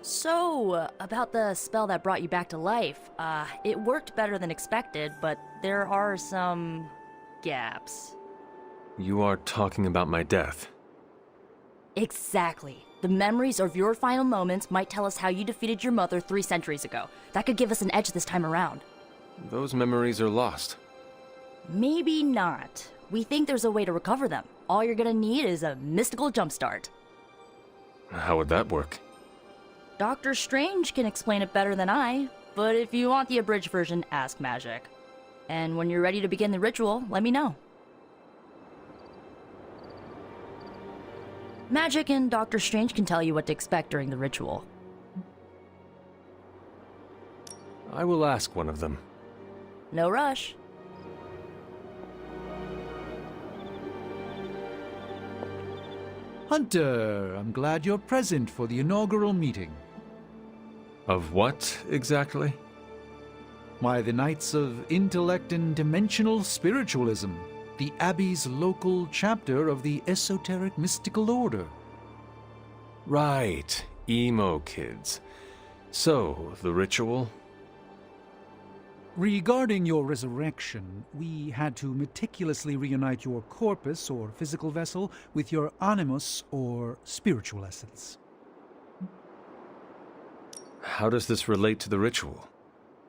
So, about the spell that brought you back to life, it worked better than expected, but there are some gaps. You are talking about my death. Exactly. The memories of your final moments might tell us how you defeated your mother 3 centuries ago. That could give us an edge this time around. Those memories are lost. Maybe not. We think there's a way to recover them. All you're gonna need is a mystical jumpstart. How would that work? Doctor Strange can explain it better than I, but if you want the abridged version, ask Magik. And when you're ready to begin the ritual, let me know. Magik and Doctor Strange can tell you what to expect during the ritual. I will ask one of them. No rush. Hunter, I'm glad you're present for the inaugural meeting. Of what, exactly? Why, the Knights of Intellect and Dimensional Spiritualism, the Abbey's local chapter of the Esoteric Mystical Order. Right, emo kids. So, the ritual? Regarding your resurrection, we had to meticulously reunite your corpus, or physical vessel, with your animus, or spiritual essence. How does this relate to the ritual?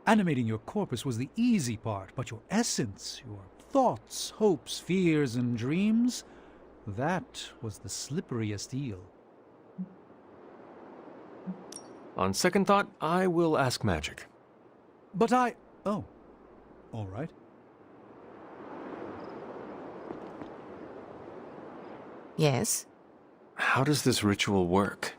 Animating your corpus was the easy part, but your essence, your thoughts, hopes, fears, and dreams, that was the slipperiest eel. On second thought, I will ask Magik. Oh, all right. Yes? How does this ritual work?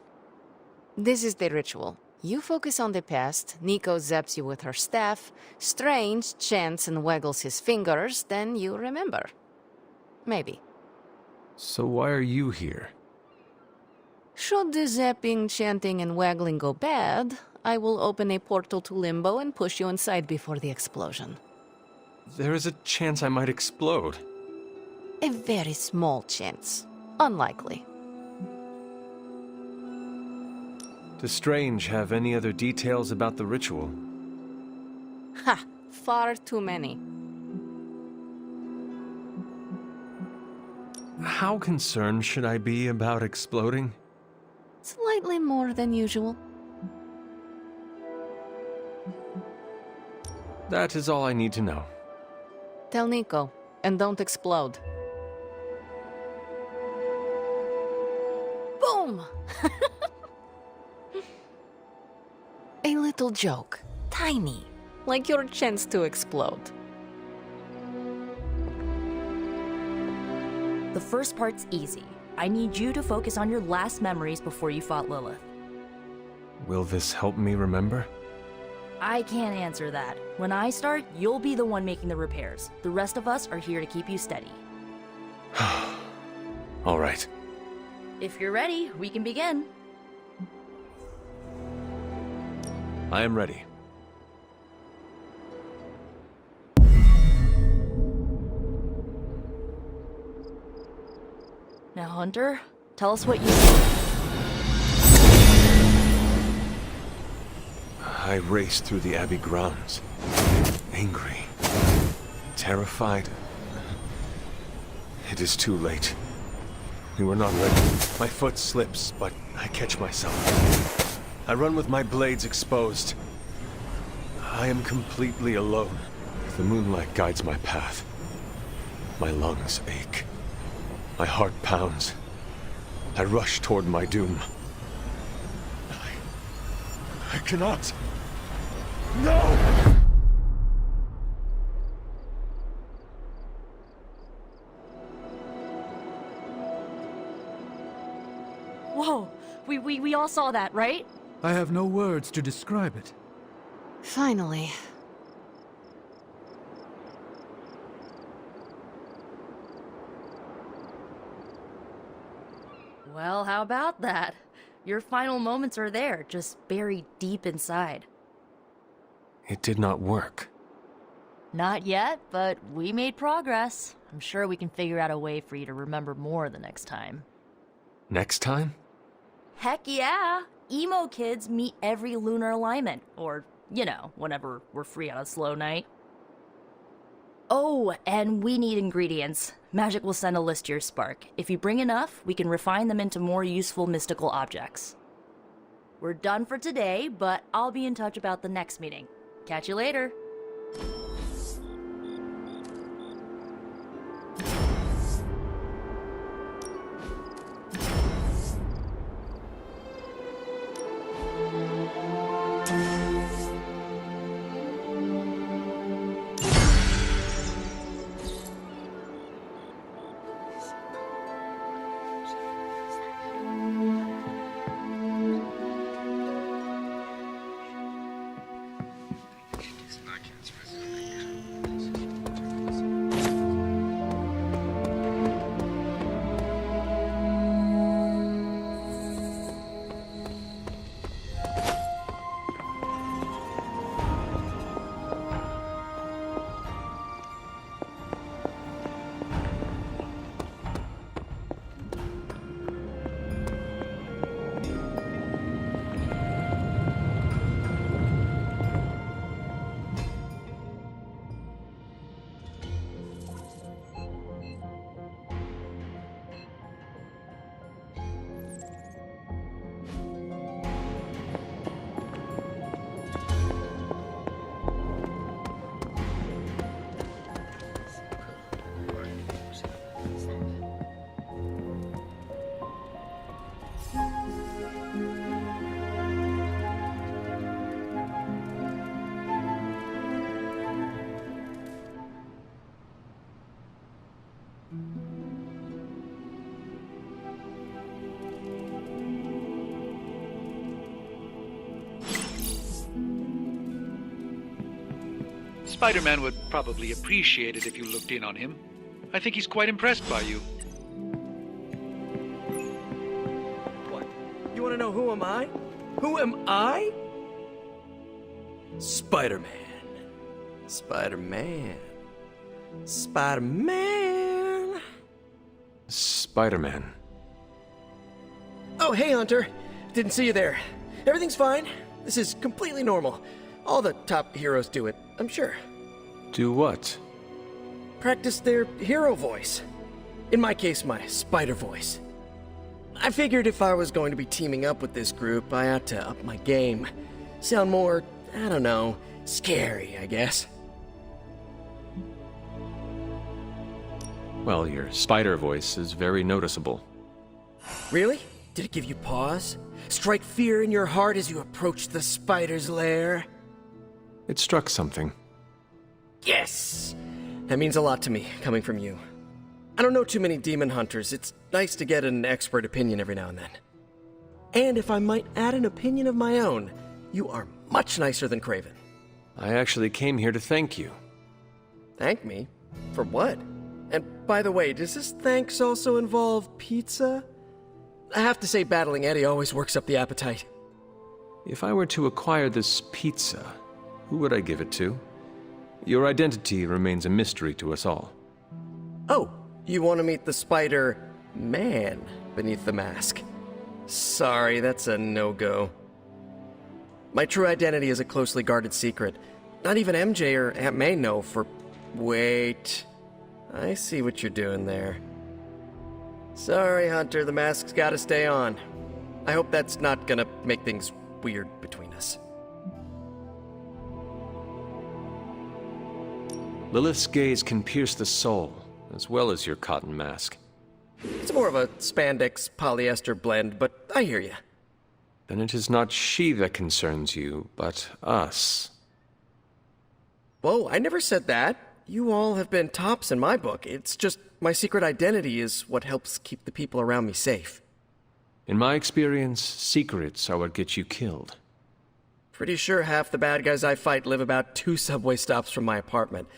This is the ritual. You focus on the past, Nico zaps you with her staff, Strange chants and waggles his fingers, then you remember. Maybe. So why are you here? Should the zapping, chanting, and waggling go bad, I will open a portal to Limbo and push you inside before the explosion. There is a chance I might explode. A very small chance. Unlikely. Does Strange have any other details about the ritual? Ha! Far too many. How concerned should I be about exploding? Slightly more than usual. That is all I need to know. Tell Nico, and don't explode. Boom! A little joke. Tiny. Like your chance to explode. The first part's easy. I need you to focus on your last memories before you fought Lilith. Will this help me remember? I can't answer that. When I start, you'll be the one making the repairs. The rest of us are here to keep you steady. All right. If you're ready, we can begin. I am ready. Now, Hunter, tell us what you see. I raced through the Abbey grounds. Angry. Terrified. It is too late. We were not ready. My foot slips, but I catch myself. I run with my blades exposed. I am completely alone. The moonlight guides my path. My lungs ache. My heart pounds. I rush toward my doom. I cannot. No! Whoa! We all saw that, right? I have no words to describe it. Finally. Well, how about that? Your final moments are there, just buried deep inside. It did not work. Not yet, but we made progress. I'm sure we can figure out a way for you to remember more the next time. Next time? Heck yeah! Emo kids meet every lunar alignment, or, you know, whenever we're free on a slow night. Oh, and we need ingredients. Magik will send a list to your spark. If you bring enough, we can refine them into more useful mystical objects. We're done for today, but I'll be in touch about the next meeting. Catch you later. Spider-Man would probably appreciate it if you looked in on him. I think he's quite impressed by you. What? You want to know who am I? Who am I? Spider-Man. Spider-Man. Spider-Man. Spider-Man. Oh, hey, Hunter. Didn't see you there. Everything's fine. This is completely normal. All the top heroes do it, I'm sure. Do what? Practice their hero voice. In my case, my spider voice. I figured if I was going to be teaming up with this group, I ought to up my game. Sound more, I don't know, scary, I guess. Well, your spider voice is very noticeable. Really? Did it give you pause? Strike fear in your heart as you approach the spider's lair? It struck something. Yes! That means a lot to me, coming from you. I don't know too many demon hunters. It's nice to get an expert opinion every now and then. And if I might add an opinion of my own, you are much nicer than Kraven. I actually came here to thank you. Thank me? For what? And by the way, does this thanks also involve pizza? I have to say, battling Eddie always works up the appetite. If I were to acquire this pizza, who would I give it to? Your identity remains a mystery to us all. Oh, you want to meet the Spider-Man beneath the mask? Sorry, that's a no-go. My true identity is a closely guarded secret. Not even MJ or Aunt May know for... Wait... I see what you're doing there. Sorry, Hunter, the mask's gotta stay on. I hope that's not gonna make things weird between us. Lilith's gaze can pierce the soul, as well as your cotton mask. It's more of a spandex polyester blend, but I hear you. Then it is not she that concerns you, but us. Whoa, I never said that. You all have been tops in my book. It's just my secret identity is what helps keep the people around me safe. In my experience, secrets are what get you killed. Pretty sure half the bad guys I fight live about 2 subway stops from my apartment.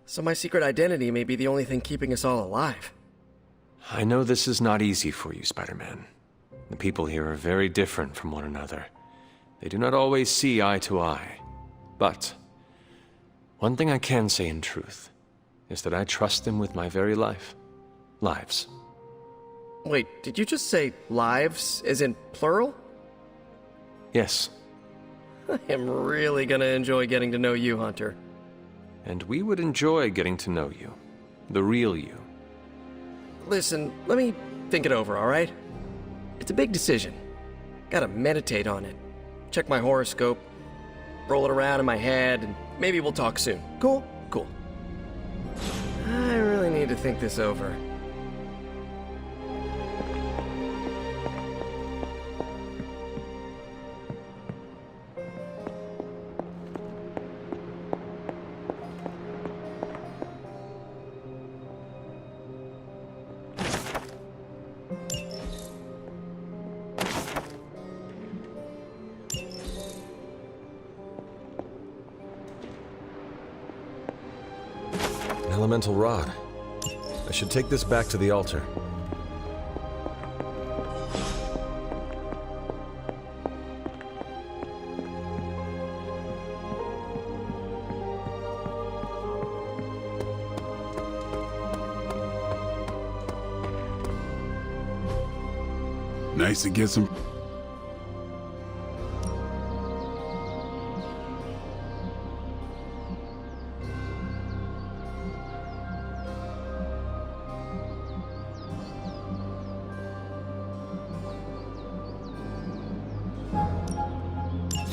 So my secret identity may be the only thing keeping us all alive. I know this is not easy for you, Spider-Man. The people here are very different from one another. They do not always see eye to eye. But one thing I can say in truth is that I trust them with my very life. Lives. Wait, did you just say lives, as in plural? Yes. I am really gonna enjoy getting to know you, Hunter. And we would enjoy getting to know you. The real you. Listen, let me think it over, alright? It's a big decision. Gotta meditate on it. Check my horoscope, roll it around in my head, and maybe we'll talk soon. Cool? Cool. I really need to think this over. Elemental rod. I should take this back to the altar. Nice to get some...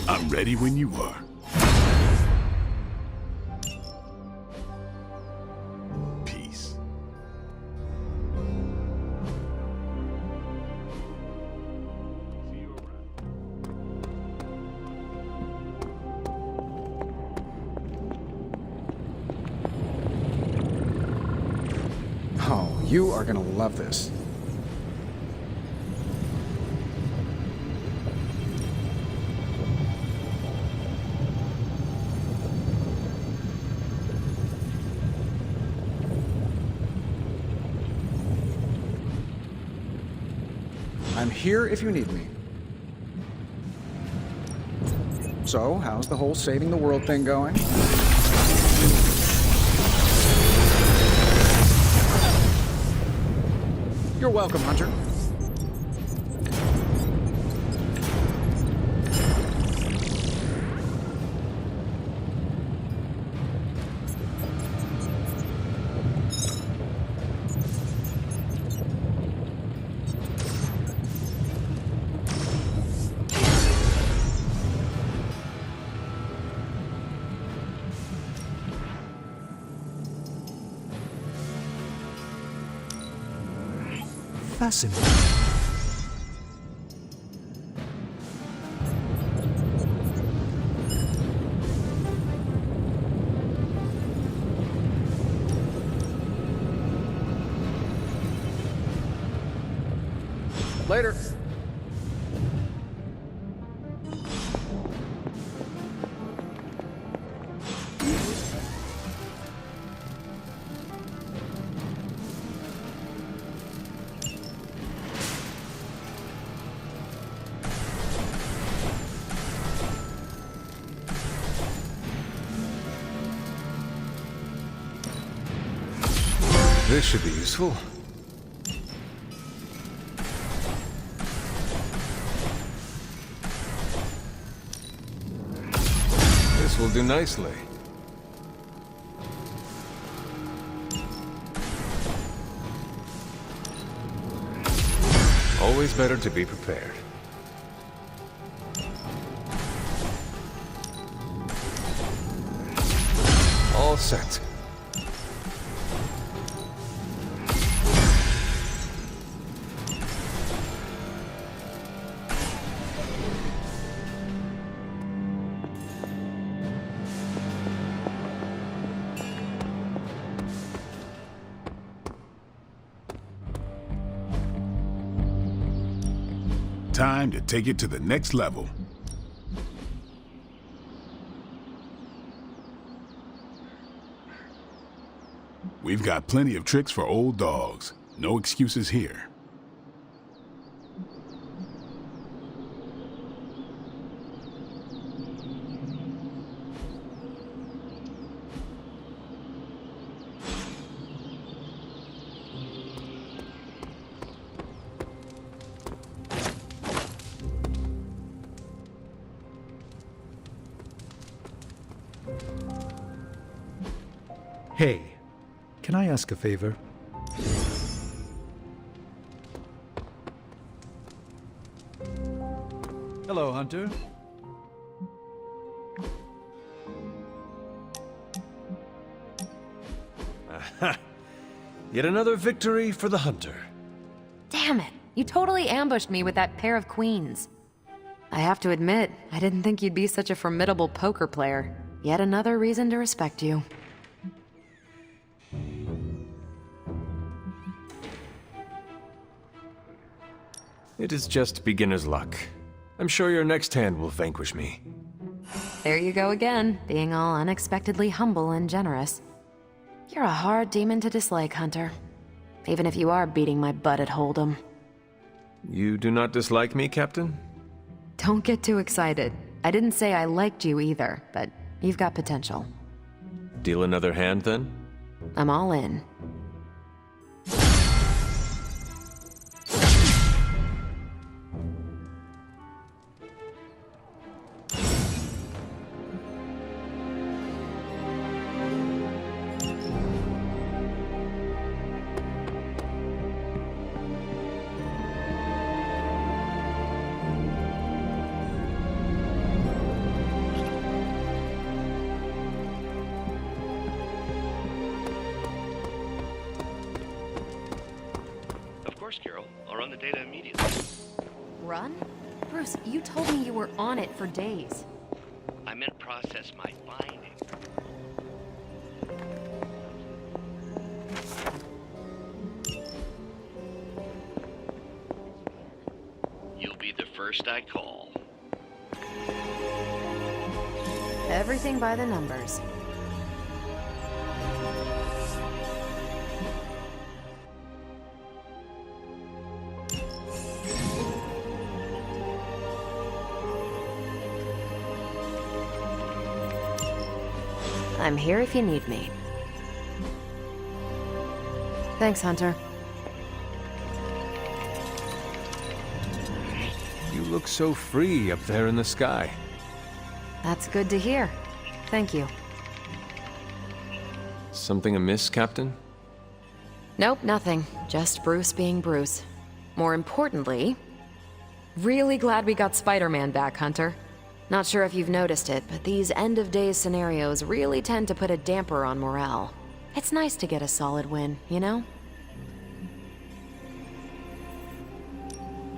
I'm ready when you are. Peace. Oh, you are gonna love this. I'm here if you need me. So, how's the whole saving the world thing going? You're welcome, Hunter. Fascinating. Later. This should be useful. This will do nicely. Always better to be prepared. All set. Time to take it to the next level. We've got plenty of tricks for old dogs. No excuses here. Hey, can I ask a favor? Hello, Hunter. Aha! Yet another victory for the Hunter. Damn it! You totally ambushed me with that pair of queens. I have to admit, I didn't think you'd be such a formidable poker player. Yet another reason to respect you. It is just beginner's luck. I'm sure your next hand will vanquish me. There you go again, being all unexpectedly humble and generous. You're a hard demon to dislike, Hunter. Even if you are beating my butt at Hold'em. You do not dislike me, Captain? Don't get too excited. I didn't say I liked you either, but you've got potential. Deal another hand, then? I'm all in. Carol. I'll run the data immediately. Run? Bruce, you told me you were on it for days. I meant process my finding. You'll be the first I call. Everything by the numbers. I'm here if you need me. Thanks, Hunter. You look so free up there in the sky. That's good to hear. Thank you. Something amiss, Captain? Nope, nothing. Just Bruce being Bruce. More importantly, really glad we got Spider-Man back, Hunter. Not sure if you've noticed it, but these end-of-days scenarios really tend to put a damper on morale. It's nice to get a solid win, you know?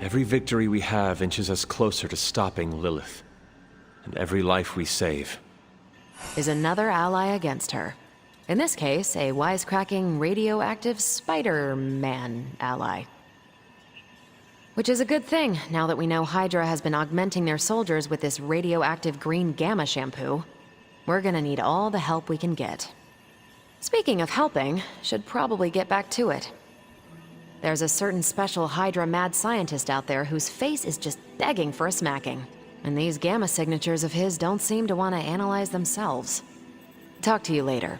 Every victory we have inches us closer to stopping Lilith. And every life we save is another ally against her. In this case, a wisecracking, radioactive Spider-Man ally. Which is a good thing, now that we know HYDRA has been augmenting their soldiers with this radioactive green gamma shampoo. We're gonna need all the help we can get. Speaking of helping, should probably get back to it. There's a certain special HYDRA mad scientist out there whose face is just begging for a smacking. And these gamma signatures of his don't seem to want to analyze themselves. Talk to you later.